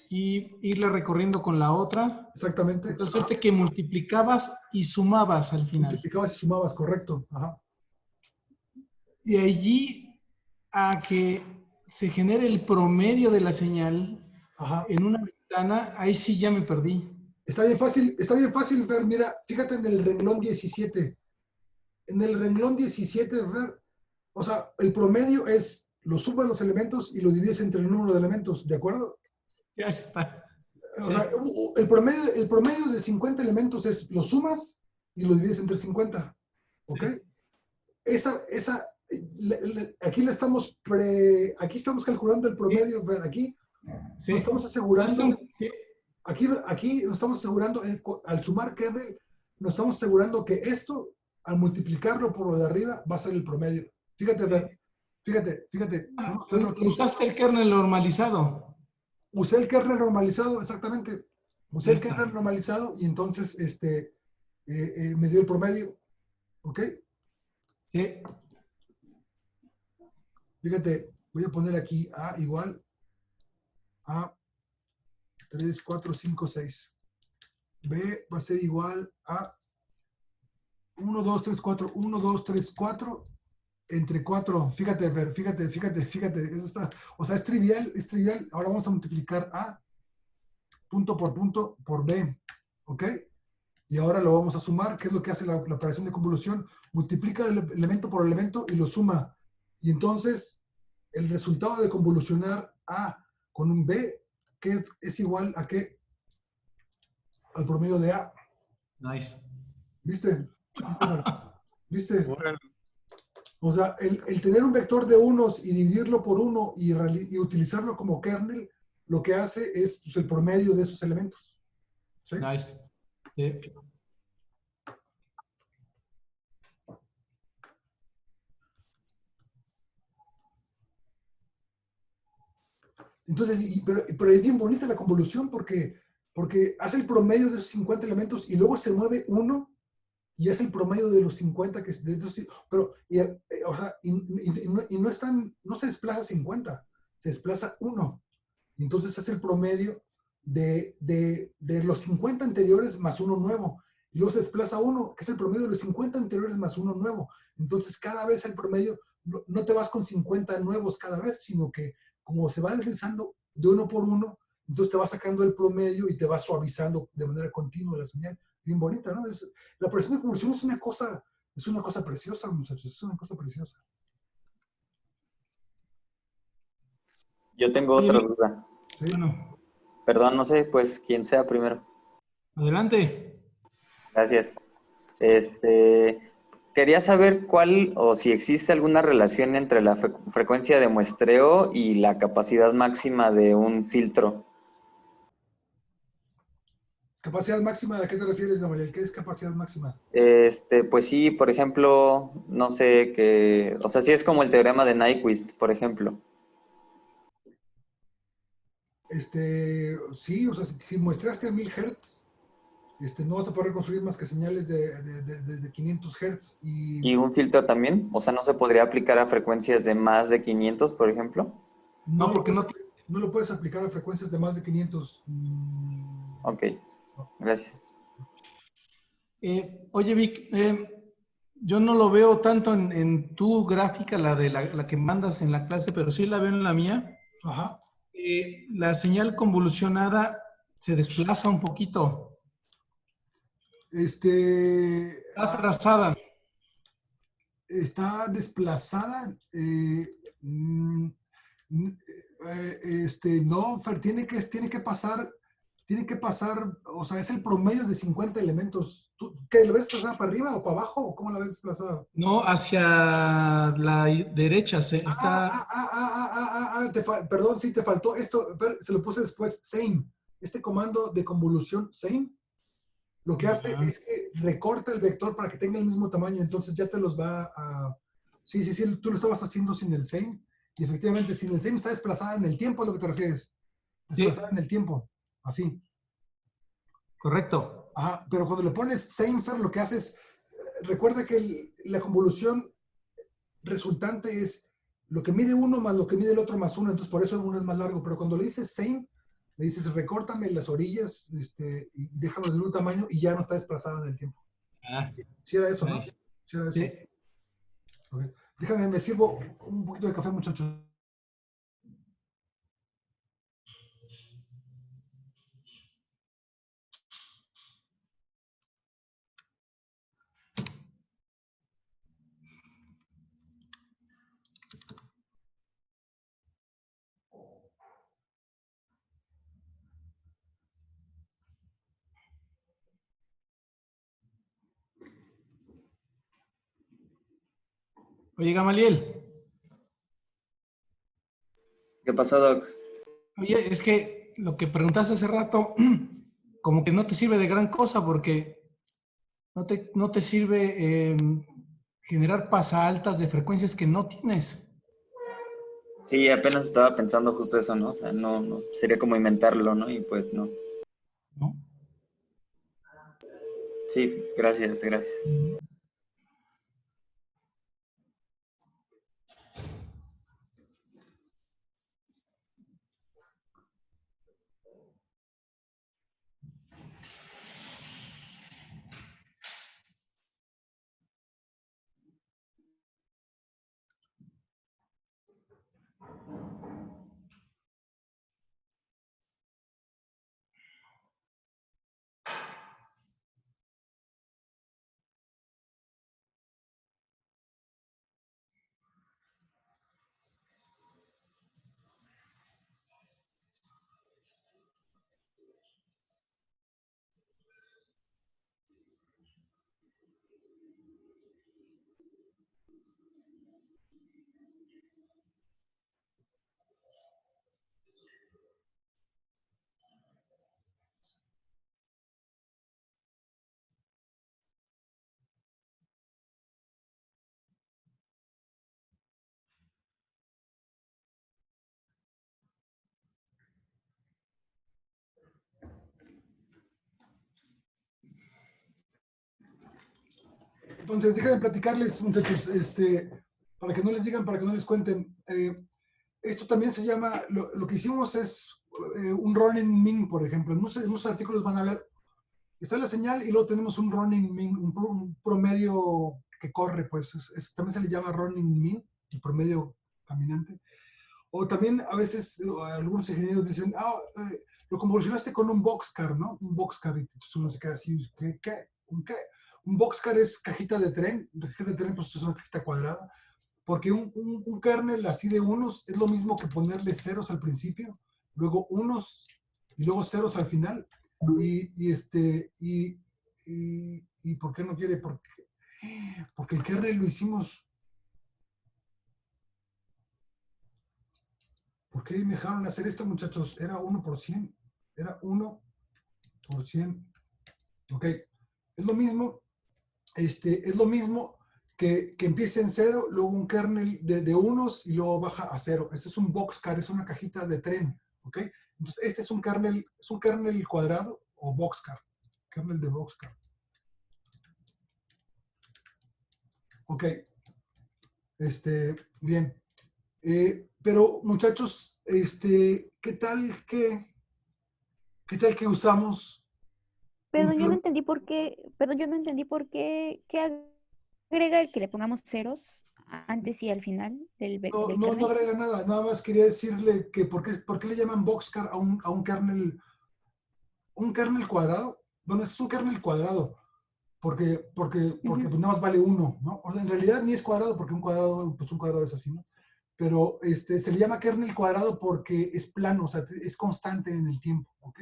y irla recorriendo con la otra. Exactamente. De suerte que multiplicabas y sumabas al final. Multiplicabas y sumabas, correcto. Ajá. De allí a que se genere el promedio de la señal en una ventana, ahí sí ya me perdí. Está bien fácil, Fer. Mira, fíjate en el renglón 17. En el renglón 17, Fer, o sea, el promedio es, lo sumas los elementos y lo divides entre el número de elementos, ¿de acuerdo? Ya está. O sea, el promedio de 50 elementos es, lo sumas y lo divides entre 50. ¿Ok? Aquí estamos calculando el promedio, Fer, aquí nos estamos asegurando. Aquí nos estamos asegurando, al sumar kernel, nos estamos asegurando que esto, al multiplicarlo por lo de arriba, va a ser el promedio. Fíjate, fíjate. Usaste el kernel normalizado. Usé el kernel normalizado, exactamente. Usé el kernel normalizado y entonces me dio el promedio. ¿Ok? Sí. Fíjate, voy a poner aquí A igual a 3, 4, 5, 6. B va a ser igual a 1, 2, 3, 4, 1, 2, 3, 4 Entre 4, fíjate, Fer, fíjate, eso está, o sea, es trivial. Ahora vamos a multiplicar A punto por B, ¿ok? Y ahora lo vamos a sumar, ¿qué es lo que hace la operación de convolución? Multiplica el elemento por elemento y lo suma. Y entonces, el resultado de convolucionar A con un B, ¿qué es igual a qué? Al promedio de A. Nice. ¿Viste? ¿Viste? O sea, el tener un vector de unos y dividirlo por uno y utilizarlo como kernel, lo que hace es pues, el promedio de esos elementos. ¿Sí? Nice. Sí. Entonces, pero es bien bonita la convolución porque hace el promedio de esos 50 elementos y luego se mueve uno y hace el promedio de los 50 que de esos, pero o sea, no están, no se desplaza 50, se desplaza uno. Y entonces hace el promedio de los 50 anteriores más uno nuevo. Y luego se desplaza uno, que es el promedio de los 50 anteriores más uno nuevo. Entonces cada vez el promedio, no te vas con 50 nuevos cada vez, sino que como se va deslizando de uno por uno, entonces te va sacando el promedio y te va suavizando de manera continua la señal. Bien bonita, ¿no? La operación de convolución es una cosa preciosa, muchachos, es una cosa preciosa. Yo tengo otra duda. Sí. Bueno, Perdón, no sé, pues, quién sea primero. adelante. Gracias. Quería saber cuál o si existe alguna relación entre la frecuencia de muestreo y la capacidad máxima de un filtro. ¿Capacidad máxima? ¿A qué te refieres, Gamaliel? ¿Qué es capacidad máxima? Pues sí, por ejemplo, no sé qué, o sea, sí es como el teorema de Nyquist, por ejemplo. Sí, o sea, si muestraste a 1000 Hz, no vas a poder construir más que señales de 500 Hz. ¿Y un filtro también? O sea, ¿no se podría aplicar a frecuencias de más de 500, por ejemplo? No, porque no lo puedes aplicar a frecuencias de más de 500. Ok, gracias. Oye, Vic, yo no lo veo tanto en tu gráfica, la de la que mandas en la clase, pero sí la veo en la mía. Ajá. La señal convolucionada se desplaza un poquito. Está atrasada. Está desplazada. No, Fer, tiene que pasar, o sea, es el promedio de 50 elementos. ¿Qué, lo ves desplazada para arriba o para abajo? ¿O cómo la ves desplazada? No, hacia la derecha está. Perdón, sí, te faltó esto. Se lo puse después, same. Este comando de convolución, same, lo que hace es que recorta el vector para que tenga el mismo tamaño, entonces ya te los va a... Sí, tú lo estabas haciendo sin el same, y efectivamente sin el same está desplazada en el tiempo, a lo que te refieres. Desplazada en el tiempo, así. Correcto. Ajá, pero cuando le pones samefer, lo que haces, recuerda que la convolución resultante es lo que mide uno más lo que mide el otro más uno, entonces por eso uno es más largo, pero cuando le dices same, le dices recórtame las orillas y déjalos de un tamaño y ya no está desplazado en el tiempo. Sí era eso, nice. ¿no? Sí era eso. Sí. Okay. Déjame, me sirvo un poquito de café, muchachos. Oye, Gamaliel. ¿Qué pasó, Doc? Oye, es que lo que preguntaste hace rato, como que no te sirve de gran cosa porque no te sirve generar pasaltas de frecuencias que no tienes. Sí, apenas estaba pensando justo eso, ¿no? O sea, no, sería como inventarlo, ¿no? Y pues no. ¿No? Sí, gracias. Entonces, déjenme platicarles, muchachos, para que no les digan, para que no les cuenten. Esto también se llama, lo que hicimos es un running mean, por ejemplo. En muchos artículos van a ver, está la señal y luego tenemos un running mean, un promedio que corre, pues también se le llama running mean, el promedio caminante. O también a veces algunos ingenieros dicen, lo convolucionaste con un boxcar, ¿no? Un boxcar, y entonces uno se queda así, ¿qué? Un boxcar es cajita de tren, cajita de tren pues es una cajita cuadrada, porque un kernel así de unos es lo mismo que ponerle ceros al principio, luego unos y luego ceros al final, y ¿por qué no quiere? Porque el kernel lo hicimos. ¿Por qué me dejaron hacer esto, muchachos? Era 1%. Era 1%. Ok. Es lo mismo. Es lo mismo que empiece en 0, luego un kernel de unos y luego baja a 0. Este es un boxcar, es una cajita de tren. Ok. Entonces, este es un kernel cuadrado o boxcar. Kernel de boxcar. Ok. Bien. Pero, muchachos, ¿qué tal que usamos? Perdón, yo no entendí por qué, ¿qué agrega el que le pongamos ceros antes y al final del kernel? No agrega nada, nada más quería decirle que ¿por qué le llaman boxcar a un kernel cuadrado? Bueno, es un kernel cuadrado, porque pues nada más vale 1, ¿no? O sea, en realidad ni es cuadrado, porque un cuadrado es así, ¿no? Pero se le llama kernel cuadrado porque es plano, o sea, es constante en el tiempo, ¿ok?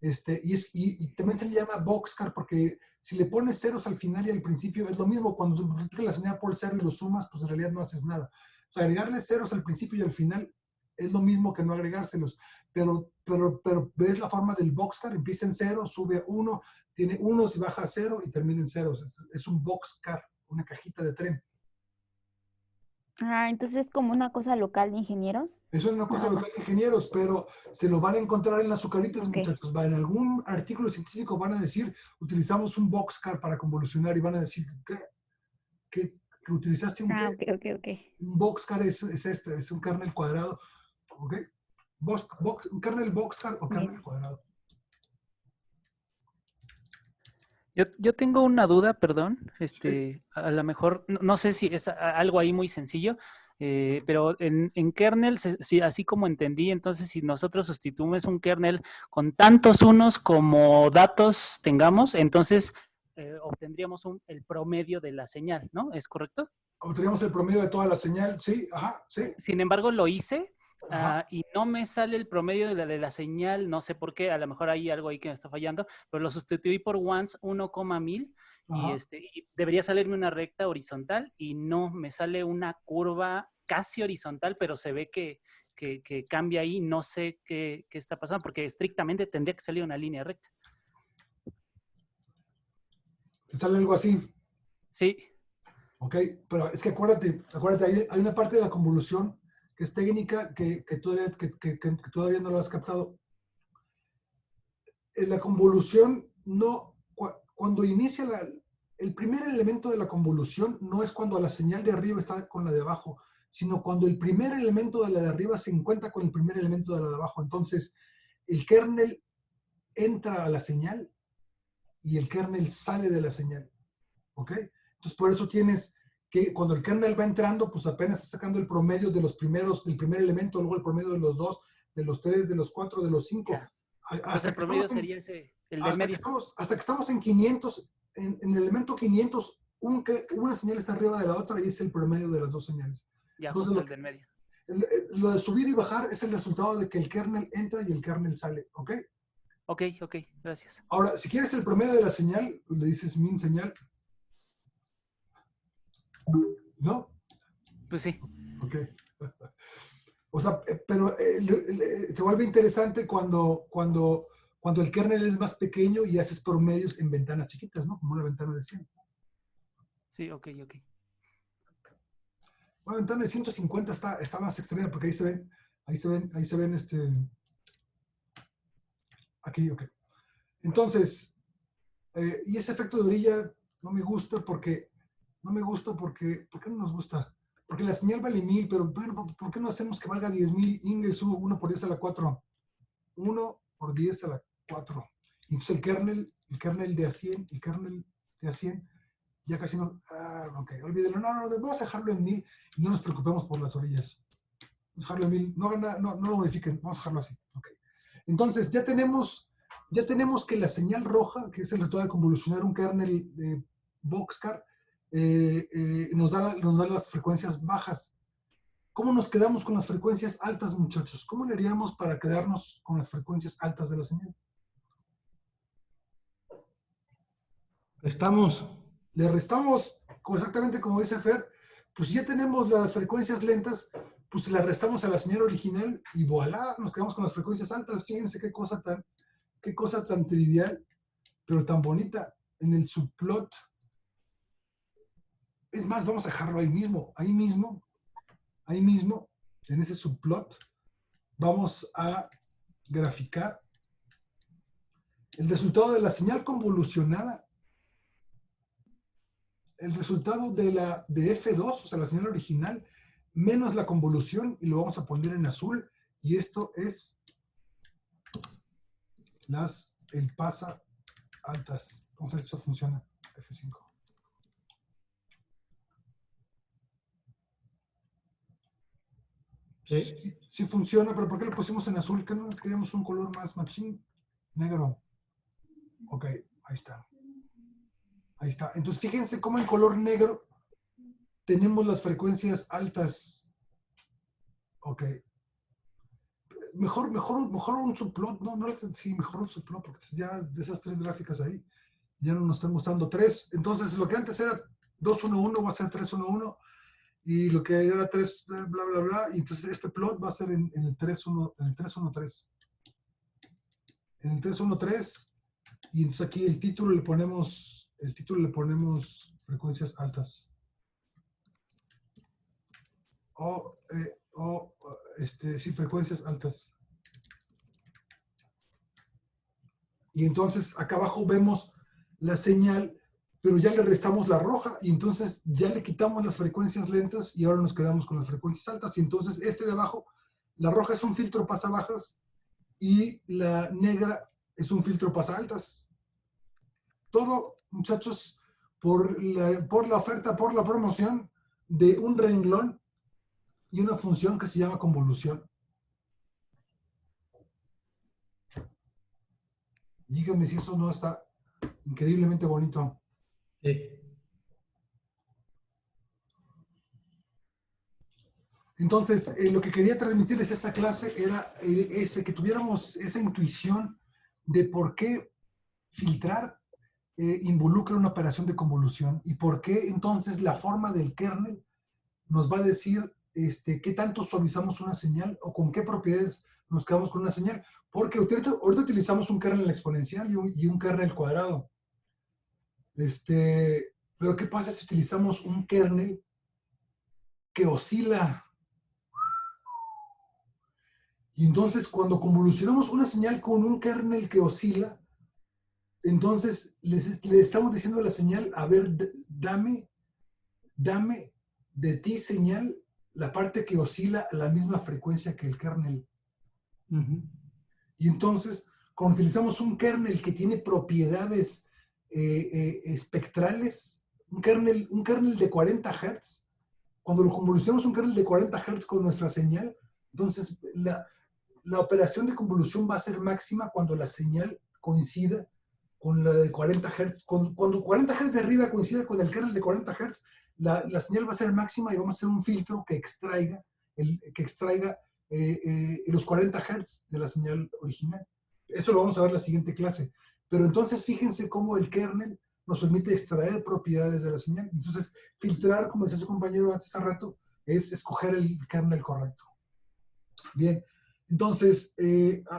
Y también se le llama boxcar porque si le pones ceros al final y al principio, es lo mismo cuando multiplicas la señal por el cero y lo sumas, pues en realidad no haces nada. O sea, agregarle ceros al principio y al final es lo mismo que no agregárselos. Pero ves la forma del boxcar, empieza en 0, sube a 1, tiene unos y baja a 0 y termina en ceros. Es un boxcar, una cajita de tren. Entonces es como una cosa local de ingenieros. Eso es una cosa local de ingenieros, pero se lo van a encontrar en las azucaritas, muchachos. En algún artículo científico van a decir, utilizamos un boxcar para convolucionar y van a decir, ¿qué utilizaste un qué? Ok. Un boxcar es un kernel cuadrado. ¿Ok? Un kernel boxcar o kernel cuadrado. Yo tengo una duda, perdón. A lo mejor, no sé si es algo ahí muy sencillo, pero en kernel, así como entendí, entonces si nosotros sustituimos un kernel con tantos unos como datos tengamos, entonces obtendríamos el promedio de la señal, ¿no? ¿Es correcto? Obtendríamos el promedio de toda la señal, sí, sí. Sin embargo, lo hice. Y no me sale el promedio de la señal, no sé por qué, a lo mejor hay algo ahí que me está fallando, pero lo sustituí por once 1,1000 y debería salirme una recta horizontal y no, me sale una curva casi horizontal, pero se ve que cambia ahí, no sé qué está pasando, porque estrictamente tendría que salir una línea recta. ¿Te sale algo así? Sí. Ok, pero es que acuérdate, hay una parte de la convolución que es técnica que todavía no lo has captado. En la convolución, cuando inicia el primer elemento de la convolución no es cuando la señal de arriba está con la de abajo, sino cuando el primer elemento de la de arriba se encuentra con el primer elemento de la de abajo. Entonces, el kernel entra a la señal y el kernel sale de la señal. ¿Ok? Entonces, por eso tienes que cuando el kernel va entrando, pues apenas está sacando el promedio de los primeros, del primer elemento, luego el promedio de los 2, de los 3, de los 4, de los 5. Hasta el promedio sería el de medio. Hasta que estamos en 500, en el elemento 500, una señal está arriba de la otra y es el promedio de las dos señales. Ya, entonces, justo el del medio. Lo de subir y bajar es el resultado de que el kernel entra y el kernel sale, ¿ok? Ok, gracias. Ahora, si quieres el promedio de la señal, pues le dices min señal. ¿No? Pues sí. Ok. O sea, pero se vuelve interesante cuando el kernel es más pequeño y haces promedios en ventanas chiquitas, ¿no? Como una ventana de 100. Sí, ok. Una ventana de 150 está más extraña porque ahí se ven aquí, ok. Entonces, y ese efecto de orilla no me gusta porque No me gusta porque, ¿por qué no nos gusta? Porque la señal vale 1000, pero bueno, ¿por qué no hacemos que valga 10,000? Ingreso 1 por 10 a la 4. 1 por 10 a la 4. Y entonces el kernel de A100, el kernel de A100, ya casi no, ok, olvídelo, no, vamos a dejarlo en 1000 y no nos preocupemos por las orillas. Vamos a dejarlo en 1000, no lo modifiquen, vamos a dejarlo así, ok. Entonces ya tenemos que la señal roja, que es el resultado de convolucionar un kernel de Boxcar, nos da las frecuencias bajas. ¿Cómo nos quedamos con las frecuencias altas, muchachos? ¿Cómo le haríamos para quedarnos con las frecuencias altas de la señal? Le restamos exactamente como dice Fer. Pues si ya tenemos las frecuencias lentas, pues las restamos a la señal original y voilà, nos quedamos con las frecuencias altas. Fíjense qué cosa tan trivial, pero tan bonita. En el subplot, es más, vamos a dejarlo ahí mismo, en ese subplot, vamos a graficar el resultado de la señal convolucionada, el resultado de F2, o sea, la señal original, menos la convolución, y lo vamos a poner en azul, y esto es el pasa altas. Vamos a ver si eso funciona, F5. Sí funciona, pero ¿por qué lo pusimos en azul? ¿Que no queríamos un color más machín? Negro. Ok, ahí está. Ahí está. Entonces, fíjense cómo en color negro tenemos las frecuencias altas. Ok. Mejor un subplot, sí, mejor un subplot, porque ya de esas 3 gráficas ahí, ya no nos están mostrando 3. Entonces, lo que antes era 211 va a ser 311, y lo que era 3, bla, bla, bla, y entonces este plot va a ser en el 313. En el 313, y entonces aquí el título le ponemos frecuencias altas. Sí, frecuencias altas. Y entonces acá abajo vemos la señal, pero ya le restamos la roja, y entonces ya le quitamos las frecuencias lentas, y ahora nos quedamos con las frecuencias altas. Y entonces este de abajo, la roja es un filtro pasa bajas, y la negra es un filtro pasa altas. Todo, muchachos, por la oferta, por la promoción de un renglón y una función que se llama convolución. Díganme si eso no está increíblemente bonito. Sí. Entonces, lo que quería transmitirles esta clase era que tuviéramos esa intuición de por qué filtrar involucra una operación de convolución, y por qué entonces la forma del kernel nos va a decir qué tanto suavizamos una señal o con qué propiedades nos quedamos con una señal. Porque ahorita utilizamos un kernel exponencial y un kernel cuadrado. Pero ¿qué pasa si utilizamos un kernel que oscila? Y entonces, cuando convolucionamos una señal con un kernel que oscila, entonces le estamos diciendo a la señal, a ver, dame de ti, señal, la parte que oscila a la misma frecuencia que el kernel. Y entonces, cuando utilizamos un kernel que tiene propiedades espectrales, un kernel de 40 Hz, cuando lo convolucionamos un kernel de 40 Hz con nuestra señal, entonces la operación de convolución va a ser máxima cuando la señal coincida con la de 40 Hz. Cuando 40 Hz de arriba coincide con el kernel de 40 Hz, la señal va a ser máxima, y vamos a hacer un filtro que extraiga los 40 Hz de la señal original. Eso lo vamos a ver en la siguiente clase. Pero entonces fíjense cómo el kernel nos permite extraer propiedades de la señal. Entonces, filtrar, como decía su compañero hace rato, es escoger el kernel correcto. Bien, entonces,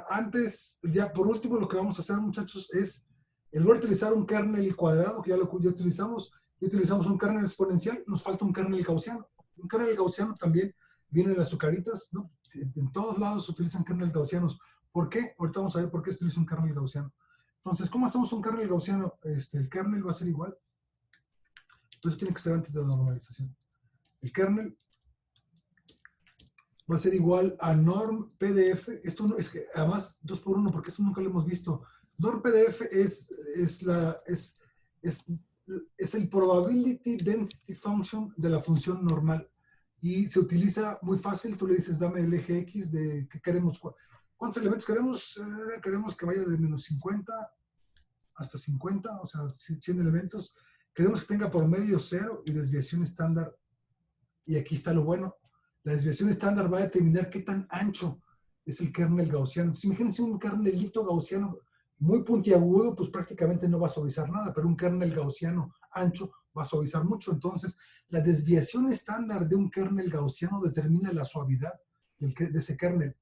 antes, ya por último, lo que vamos a hacer, muchachos, es, en lugar de utilizar un kernel cuadrado, que ya utilizamos un kernel exponencial, nos falta un kernel gaussiano. Un kernel gaussiano también viene en las azucaritas, ¿no? En todos lados se utilizan kernel gaussianos. ¿Por qué? Ahorita vamos a ver por qué se utiliza un kernel gaussiano. Entonces, ¿cómo hacemos un kernel gaussiano? El kernel va a ser igual. Eso tiene que ser antes de la normalización. El kernel va a ser igual a norm PDF. Esto no, es que además 2 por 1 porque esto nunca lo hemos visto. Norm PDF es el probability density function de la función normal. Y se utiliza muy fácil. Tú le dices, dame el eje X de qué queremos. ¿Cuántos elementos queremos? Queremos que vaya de menos 50 hasta 50, o sea, 100 elementos. Queremos que tenga promedio 0 y desviación estándar. Y aquí está lo bueno. La desviación estándar va a determinar qué tan ancho es el kernel gaussiano. Entonces, imagínense un kernelito gaussiano muy puntiagudo, pues prácticamente no va a suavizar nada, pero un kernel gaussiano ancho va a suavizar mucho. Entonces, la desviación estándar de un kernel gaussiano determina la suavidad de ese kernel.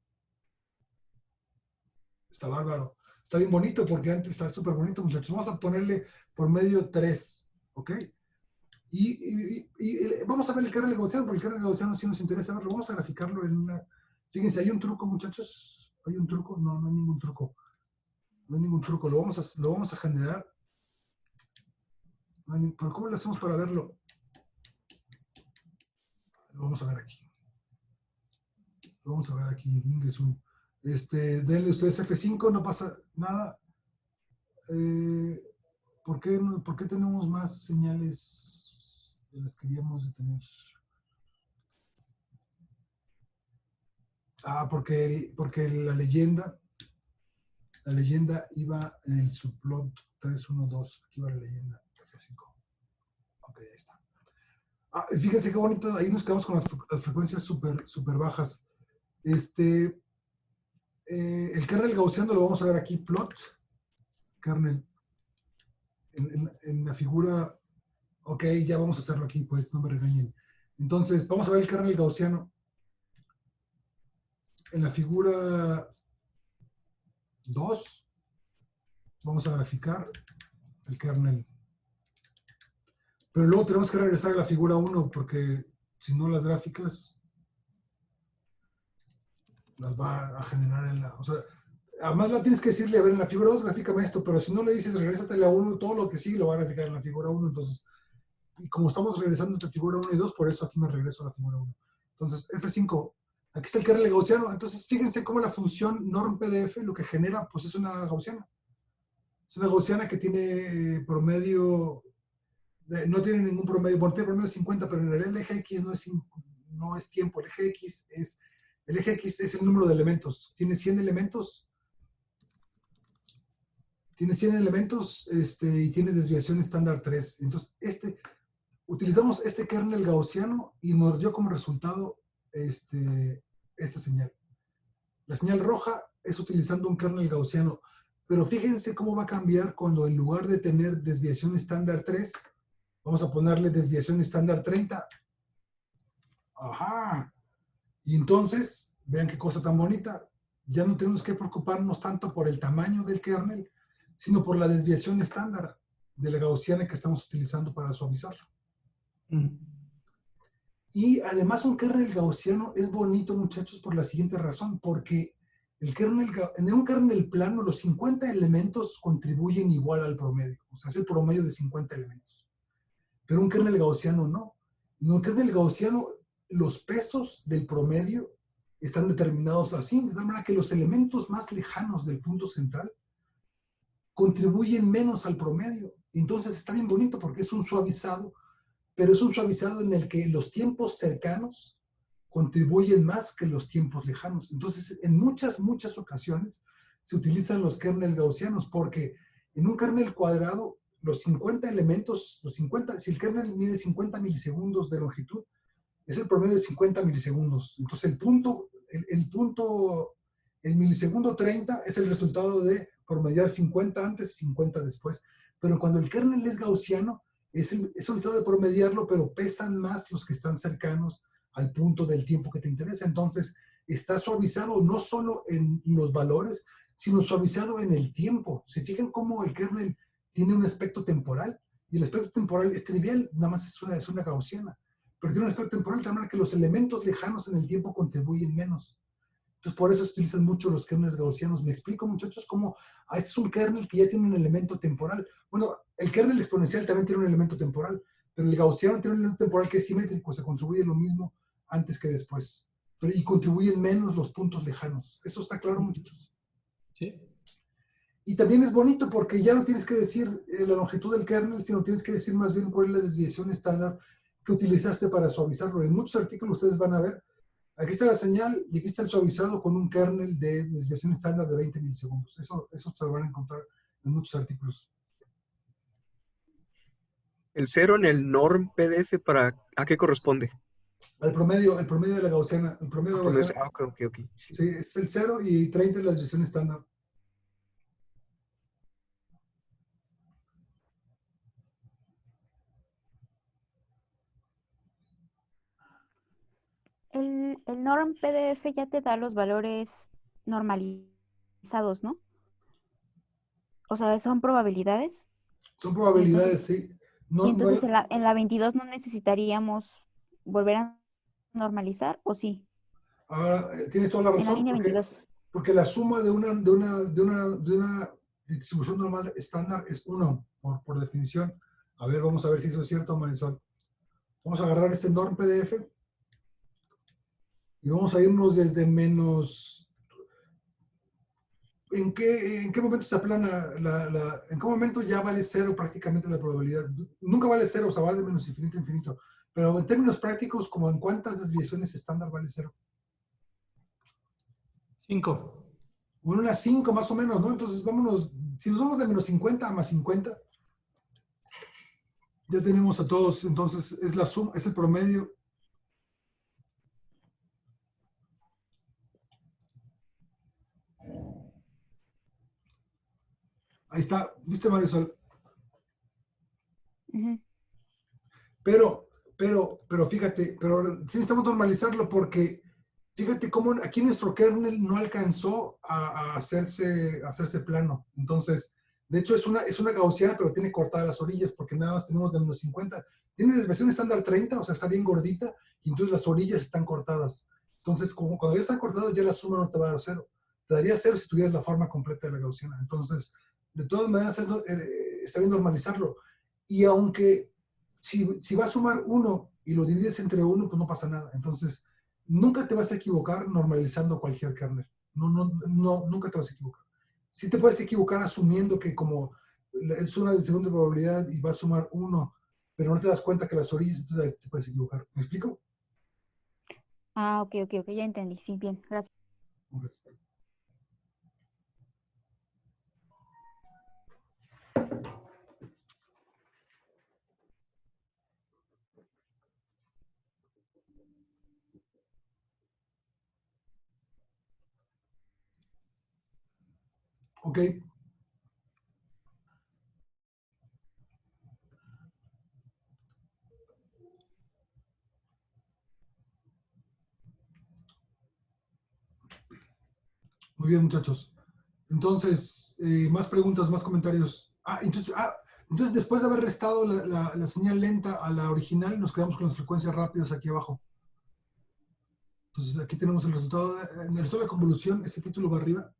Está bárbaro. Está bien bonito porque antes está súper bonito, muchachos. Vamos a ponerle por medio 3, ¿ok? Y vamos a ver el kernel gaussiano, porque el kernel gaussiano sí nos interesa verlo. Vamos a graficarlo en una... Fíjense, hay un truco, muchachos. ¿Hay un truco? No, no hay ningún truco. No hay ningún truco. Lo vamos a generar. ¿Pero cómo lo hacemos para verlo? Lo vamos a ver aquí. Lo vamos a ver aquí. Ingezoom. Denle ustedes F5, no pasa nada. ¿Por qué tenemos más señales de las que debíamos de tener? Porque la leyenda iba en el subplot 312. Aquí va la leyenda F5. Ok, ahí está. Fíjense qué bonito. Ahí nos quedamos con las frecuencias súper bajas. El kernel gaussiano lo vamos a ver aquí, plot, kernel, en la figura, ok, ya vamos a hacerlo aquí, pues, no me regañen. Entonces, vamos a ver el kernel gaussiano. En la figura 2, vamos a graficar el kernel. Pero luego tenemos que regresar a la figura 1, porque si no las gráficas las va a generar en la... O sea, además la tienes que decirle, a ver, en la figura 2 grafícame esto, pero si no le dices regrésate a la 1, todo lo que sí lo va a graficar en la figura 1. Entonces, y como estamos regresando entre figura 1 y 2, por eso aquí me regreso a la figura 1. Entonces, F5, aquí está el kernel gaussiano. Entonces, fíjense cómo la función norm PDF lo que genera, pues es una gaussiana. Es una gaussiana que tiene promedio, no tiene ningún promedio, bueno, tiene promedio de 50, pero en realidad el eje X no es tiempo, el eje X es el número de elementos. Tiene 100 elementos. Tiene 100 elementos y tiene desviación estándar 3. Entonces, utilizamos este kernel gaussiano y nos dio como resultado esta señal. La señal roja es utilizando un kernel gaussiano. Pero fíjense cómo va a cambiar cuando en lugar de tener desviación estándar 3, vamos a ponerle desviación estándar 30. Ajá. Y entonces, vean qué cosa tan bonita. Ya no tenemos que preocuparnos tanto por el tamaño del kernel, sino por la desviación estándar de la gaussiana que estamos utilizando para suavizarlo. Y además un kernel gaussiano es bonito, muchachos, por la siguiente razón, porque en un kernel plano los 50 elementos contribuyen igual al promedio, o sea, es el promedio de 50 elementos. Pero un kernel gaussiano no. En un kernel gaussiano los pesos del promedio están determinados así, de tal manera que los elementos más lejanos del punto central contribuyen menos al promedio. Entonces está bien bonito porque es un suavizado, pero es un suavizado en el que los tiempos cercanos contribuyen más que los tiempos lejanos. Entonces, en muchas ocasiones se utilizan los kernel gaussianos porque en un kernel cuadrado, los 50 elementos, si el kernel mide 50 milisegundos de longitud, es el promedio de 50 milisegundos. Entonces, el milisegundo 30 es el resultado de promediar 50 antes y 50 después. Pero cuando el kernel es gaussiano, es el resultado de promediarlo, pero pesan más los que están cercanos al punto del tiempo que te interesa. Entonces, está suavizado no solo en los valores, sino suavizado en el tiempo. ¿Se fijan cómo el kernel tiene un aspecto temporal? Y el aspecto temporal es trivial, nada más es una gaussiana. Pero tiene un aspecto temporal de manera que los elementos lejanos en el tiempo contribuyen menos. Entonces, por eso se utilizan mucho los kernels gaussianos. ¿Me explico, muchachos? Cómo es un kernel que ya tiene un elemento temporal. Bueno, el kernel exponencial también tiene un elemento temporal, pero el gaussiano tiene un elemento temporal que es simétrico, se contribuye lo mismo antes que después. Y contribuyen menos los puntos lejanos. ¿Eso está claro, muchachos? Sí. Y también es bonito porque ya no tienes que decir la longitud del kernel, sino tienes que decir más bien cuál es la desviación estándar que utilizaste para suavizarlo. En muchos artículos ustedes van a ver, aquí está la señal y aquí está el suavizado con un kernel de desviación estándar de 20 milisegundos. Eso se lo van a encontrar en muchos artículos. El 0 en el norm PDF, ¿a qué corresponde? El promedio de la gaussiana. El promedio de la gaussiana. Ok. Sí. Sí, es el 0 y 30 es la desviación estándar. El norm PDF ya te da los valores normalizados, ¿no? O sea, ¿son probabilidades? Son probabilidades, sí. Y entonces en la 22 no necesitaríamos volver a normalizar, ¿o sí? Ahora, tienes toda la razón. En la línea 22. Porque la suma de una distribución normal estándar es 1, por definición. A ver, vamos a ver si eso es cierto, Marisol. Vamos a agarrar este norm PDF y vamos a irnos desde menos... ¿En qué momento se aplana en qué momento ya vale 0 prácticamente la probabilidad? Nunca vale 0, o sea, va de menos infinito a infinito. Pero en términos prácticos, ¿como en cuántas desviaciones estándar vale 0? 5. Bueno, unas 5 más o menos, ¿no? Entonces, vámonos, si nos vamos de menos 50 a más 50, ya tenemos a todos, entonces es la suma, es el promedio. Ahí está, ¿viste, Marisol? Pero fíjate, pero sí necesitamos normalizarlo porque fíjate cómo aquí nuestro kernel no alcanzó a hacerse plano. Entonces, de hecho es una gaussiana, pero tiene cortadas las orillas porque nada más tenemos de menos 50. Tiene desviación estándar 30, o sea, está bien gordita, y entonces las orillas están cortadas. Entonces, como cuando ya están cortadas, ya la suma no te va a dar 0. Te daría 0 si tuvieras la forma completa de la gaussiana. Entonces, de todas maneras, está bien normalizarlo. Y aunque si vas a sumar 1 y lo divides entre 1, pues no pasa nada. Entonces, nunca te vas a equivocar normalizando cualquier kernel. No, nunca te vas a equivocar. Sí te puedes equivocar asumiendo que como es una segunda probabilidad y vas a sumar 1, pero no te das cuenta que las orillas, entonces te puedes equivocar. ¿Me explico? Ah, ok, ya entendí. Sí, bien, gracias. Ok. Muy bien, muchachos. Entonces, más preguntas, más comentarios. Entonces después de haber restado la señal lenta a la original, nos quedamos con las frecuencias rápidas aquí abajo. Entonces aquí tenemos el resultado. En el resultado de convolución, este título va arriba.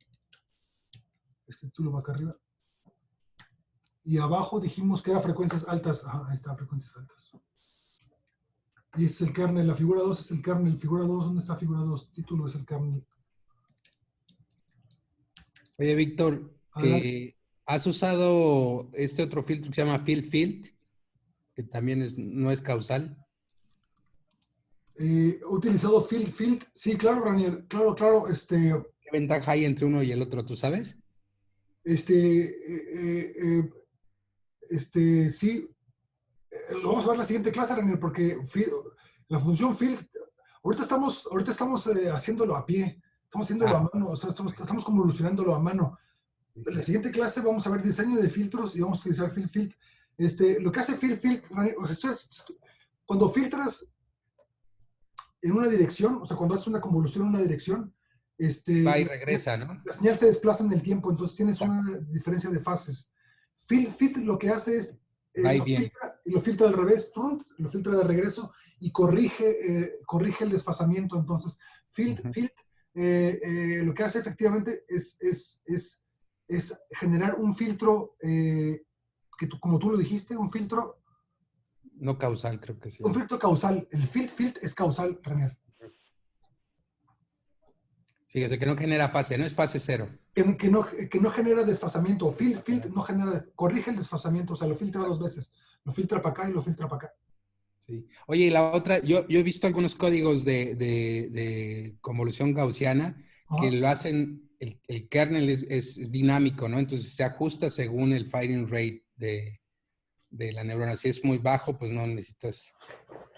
Este título va acá arriba. Y abajo dijimos que era frecuencias altas. Ajá, ahí está, frecuencias altas. Y es el kernel. La figura 2 es el kernel. Figura 2, ¿dónde está figura 2? Título es el kernel. Oye, Víctor, ¿has usado este otro filtro que se llama field, que también no es causal? He utilizado field. Sí, claro, Ranier. Claro. ¿Qué ventaja hay entre uno y el otro, tú sabes? Sí. Lo vamos a ver en la siguiente clase, Ranier, porque la función field, ahorita estamos haciéndolo a pie. Estamos haciéndolo a mano, o sea, estamos convolucionándolo a mano. En la siguiente clase vamos a ver diseño de filtros y vamos a utilizar field. Lo que hace field, o sea, cuando filtras en una dirección, o sea, cuando haces una convolución en una dirección, va y regresa, ¿no? La señal se desplaza en el tiempo, entonces tienes una diferencia de fases. Field lo que hace es lo filtra al revés, lo filtra de regreso y corrige el desfasamiento. Entonces, field lo que hace efectivamente es generar un filtro, como tú lo dijiste, un filtro No causal, creo que sí. Un filtro causal. El field es causal, Ranier. Sí, o sea, que no genera fase, no es fase cero. Que no genera desfasamiento. Field no genera, corrige el desfasamiento, o sea, lo filtra 2 veces. Lo filtra para acá y lo filtra para acá. Sí. Oye, y la otra, yo he visto algunos códigos de convolución gaussiana que lo hacen, el kernel es dinámico, ¿no? Entonces se ajusta según el firing rate de la neurona. Si es muy bajo, pues no necesitas...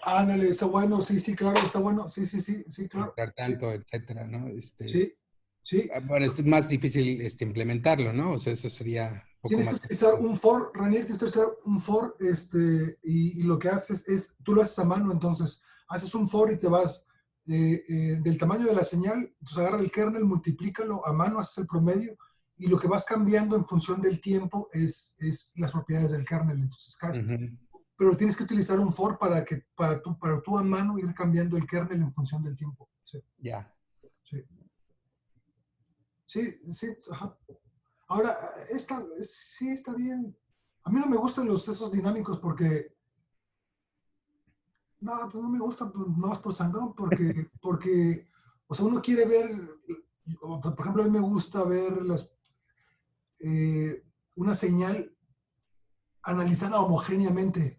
Ándale, está bueno, sí, claro, está bueno, sí, claro. Tanto, etcétera, ¿no? Sí. Bueno, es más difícil implementarlo, ¿no? O sea, eso sería un poco Tienes más... que utilizar un for, Ranier, tienes que utilizar un for, y lo que haces es, tú lo haces a mano, entonces, haces un for y te vas del tamaño de la señal, entonces agarra el kernel, multiplícalo a mano, haces el promedio, y lo que vas cambiando en función del tiempo es las propiedades del kernel, entonces casi. Pero tienes que utilizar un for para tú a mano ir cambiando el kernel en función del tiempo. Sí. Ya. Sí, ajá. Ahora, sí está bien. A mí no me gustan los sesos dinámicos porque... No, pues no me gustan, pues, no más por sangrón, porque, o sea, uno quiere ver, por ejemplo, a mí me gusta ver una señal analizada homogéneamente.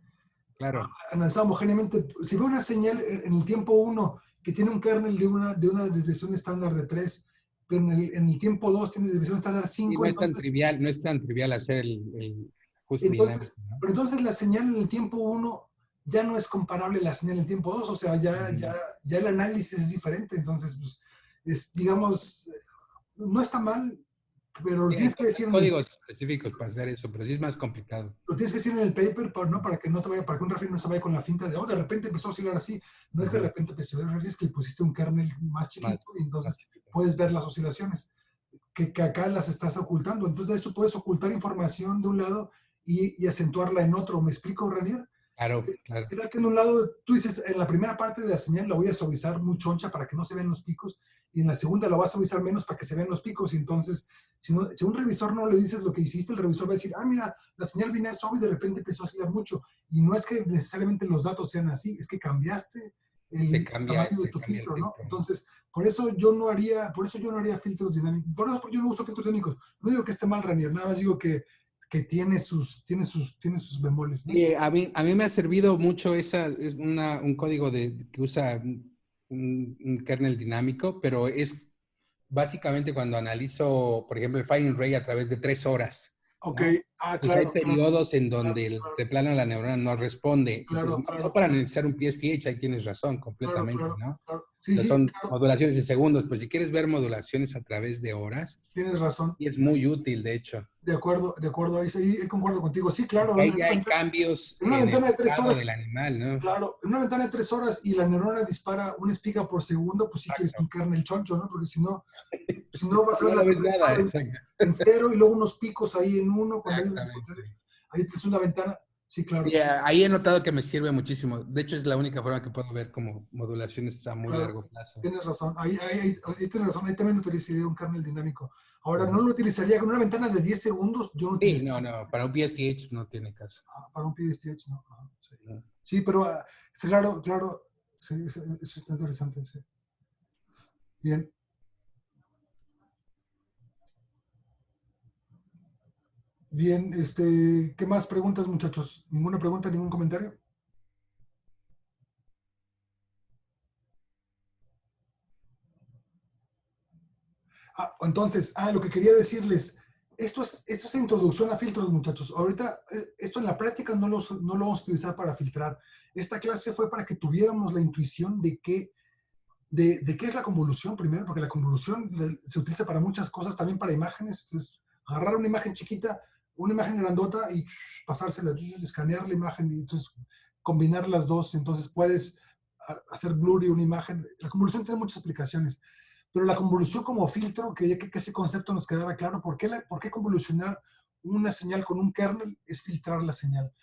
Claro. Analizada homogéneamente. Si veo una señal en el tiempo 1 que tiene un kernel de una desviación estándar de 3, pero en el tiempo 2 tiene desviación estándar 5. Sí, no es tan trivial hacer el ajuste dinámico, ¿no? Pero entonces la señal en el tiempo 1 ya no es comparable a la señal en el tiempo 2, o sea, ya el análisis es diferente, entonces, pues, digamos, no está mal, pero lo tienes que decir... códigos específicos para hacer eso, pero sí es más complicado. Lo tienes que decir en el paper, para que un referee no se vaya con la finta de, de repente empezó a oscilar así. No es que de repente empezó a oscilar, es que pusiste un kernel más chiquito y entonces puedes ver las oscilaciones, que acá las estás ocultando. Entonces, de hecho, puedes ocultar información de un lado y acentuarla en otro. ¿Me explico, Ranier? Claro. Mira que en un lado, tú dices, en la primera parte de la señal la voy a suavizar muy choncha para que no se vean los picos, y en la segunda la vas a suavizar menos para que se vean los picos, y entonces, si un revisor no le dices lo que hiciste, el revisor va a decir, mira, la señal venía suave y de repente empezó a oscilar mucho, y no es que necesariamente los datos sean así, es que cambiaste el tamaño de tu filtro, ¿no? Entonces, por eso yo no haría filtros dinámicos, por eso yo no uso filtros dinámicos. No digo que esté mal, Ranier, nada más digo que tiene sus bemoles, ¿no? Y a mí me ha servido mucho un código que usa un kernel dinámico, pero es básicamente cuando analizo, por ejemplo, el firing rate a través de 3 horas. Ok, ¿no? Pues hay periodos en donde el replano de la neurona no responde. Entonces, no para analizar un PSTH, ahí tienes razón, completamente, ¿no? Sí, son modulaciones de segundos, pues si quieres ver modulaciones a través de horas. Tienes razón. Y es muy útil, de hecho. De acuerdo, ahí concuerdo contigo. Sí, claro. Ahí ya hay cambios en una ventana de 3 horas del animal, ¿no? Claro, en una ventana de 3 horas y la neurona dispara una espiga por segundo, pues sí quieres un kernel choncho, ¿no? Porque si no vas a ver en 0 y luego unos picos ahí en 1. Ahí tienes una ventana. Sí, claro. Y ahí he notado que me sirve muchísimo. De hecho, es la única forma que puedo ver como modulaciones a muy largo plazo. Tienes razón. Ahí tienes razón. Ahí también utilizaría un kernel dinámico. Ahora, no lo utilizaría con una ventana de 10 segundos. Yo no sí, no. Para un PSTH no tiene caso. Para un PSTH no. Sí, pero claro. Sí, eso está interesante. Sí. Bien. Bien, ¿qué más preguntas, muchachos? ¿Ninguna pregunta, ningún comentario? Entonces, lo que quería decirles, esto es introducción a filtros, muchachos. Ahorita, esto en la práctica no lo vamos a utilizar para filtrar. Esta clase fue para que tuviéramos la intuición de qué es la convolución primero, porque la convolución se utiliza para muchas cosas, también para imágenes. Entonces, agarrar una imagen chiquita, una imagen grandota y pasársela, escanear la imagen y entonces combinar las dos. Entonces puedes hacer blurry una imagen. La convolución tiene muchas aplicaciones, pero la convolución como filtro, que ese concepto nos quedara claro, ¿por qué convolucionar una señal con un kernel? Es filtrar la señal.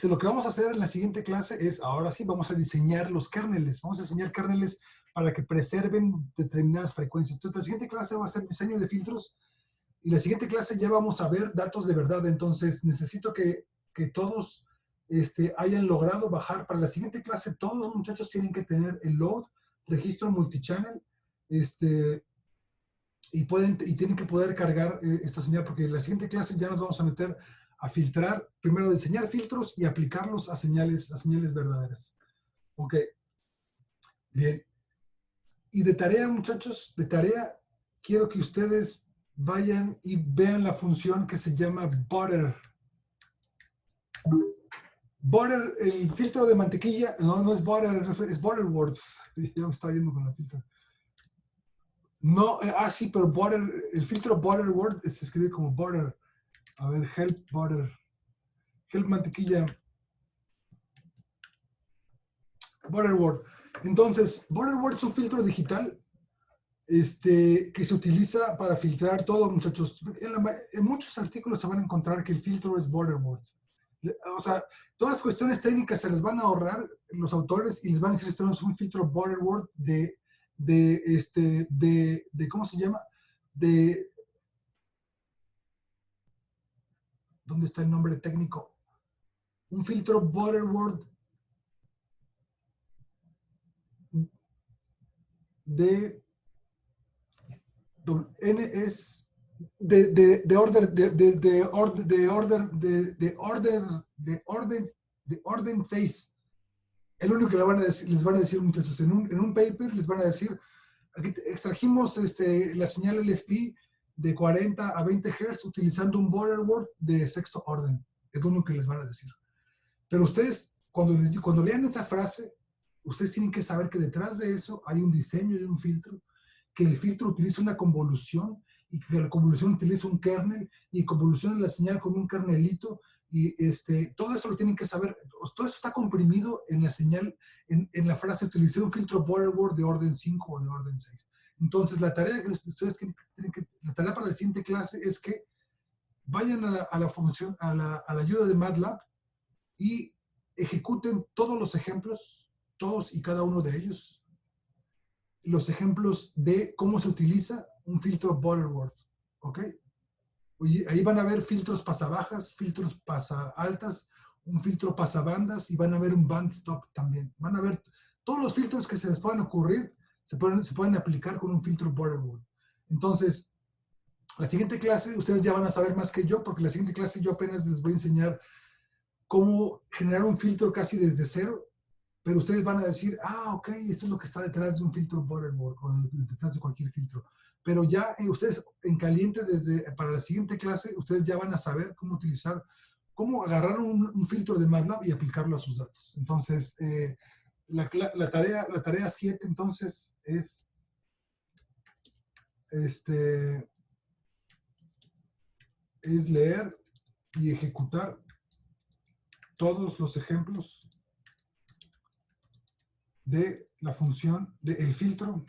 Lo que vamos a hacer en la siguiente clase es, ahora sí, vamos a diseñar los kernels. Vamos a diseñar kernels para que preserven determinadas frecuencias. Entonces, la siguiente clase va a ser diseño de filtros. Y la siguiente clase ya vamos a ver datos de verdad. Entonces, necesito que todos hayan logrado bajar. Para la siguiente clase, todos los muchachos tienen que tener el load, registro multichannel, y tienen que poder cargar esta señal, porque en la siguiente clase ya nos vamos a meter a filtrar, primero diseñar filtros y aplicarlos a señales verdaderas. Ok. Bien. Y de tarea, muchachos, quiero que ustedes vayan y vean la función que se llama butter. Butter, el filtro de mantequilla, no es butter, es Butterworth. Ya me estaba yendo con la filtra. No, sí, pero butter, el filtro Butterworth se escribe como butter. A ver, help butter. Help mantequilla. Butterworth. Entonces, Butterworth es un filtro digital que se utiliza para filtrar todo, muchachos. En muchos artículos se van a encontrar que el filtro es Butterworth. O sea, todas las cuestiones técnicas se les van a ahorrar los autores y les van a decir, tenemos un filtro Butterworth ¿cómo se llama? ¿Dónde está el nombre técnico? Un filtro Butterworth de orden 6. Es lo único que les van a decir, muchachos. En un paper les van a decir, aquí extrajimos la señal LFP de 40 a 20 Hz utilizando un Butterworth de sexto orden. Es lo único que les van a decir. Pero ustedes, cuando lean esa frase, ustedes tienen que saber que detrás de eso hay un diseño y un filtro, que el filtro utiliza una convolución y que la convolución utiliza un kernel y convoluciona la señal con un kernelito y todo eso lo tienen que saber. Todo eso está comprimido en la señal, en la frase utilicé un filtro Butterworth de orden 5 o de orden 6. Entonces la tarea que ustedes la tarea para la siguiente clase es que vayan a la función, a la ayuda de MATLAB y ejecuten todos los ejemplos, todos y cada uno de ellos, los ejemplos de cómo se utiliza un filtro Butterworth, ¿ok? Y ahí van a ver filtros pasabajas, filtros pasaltas, un filtro pasabandas y van a ver un band stop también. Van a ver todos los filtros que se les puedan ocurrir, se pueden aplicar con un filtro Butterworth. Entonces, la siguiente clase, ustedes ya van a saber más que yo, porque la siguiente clase yo apenas les voy a enseñar cómo generar un filtro casi desde cero, pero ustedes van a decir, ok, esto es lo que está detrás de un filtro Butterworth o detrás de cualquier filtro. Pero ya ustedes en caliente, para la siguiente clase, ustedes ya van a saber cómo utilizar, cómo agarrar un filtro de MATLAB y aplicarlo a sus datos. Entonces, la tarea 7 entonces es leer y ejecutar todos los ejemplos de la función del filtro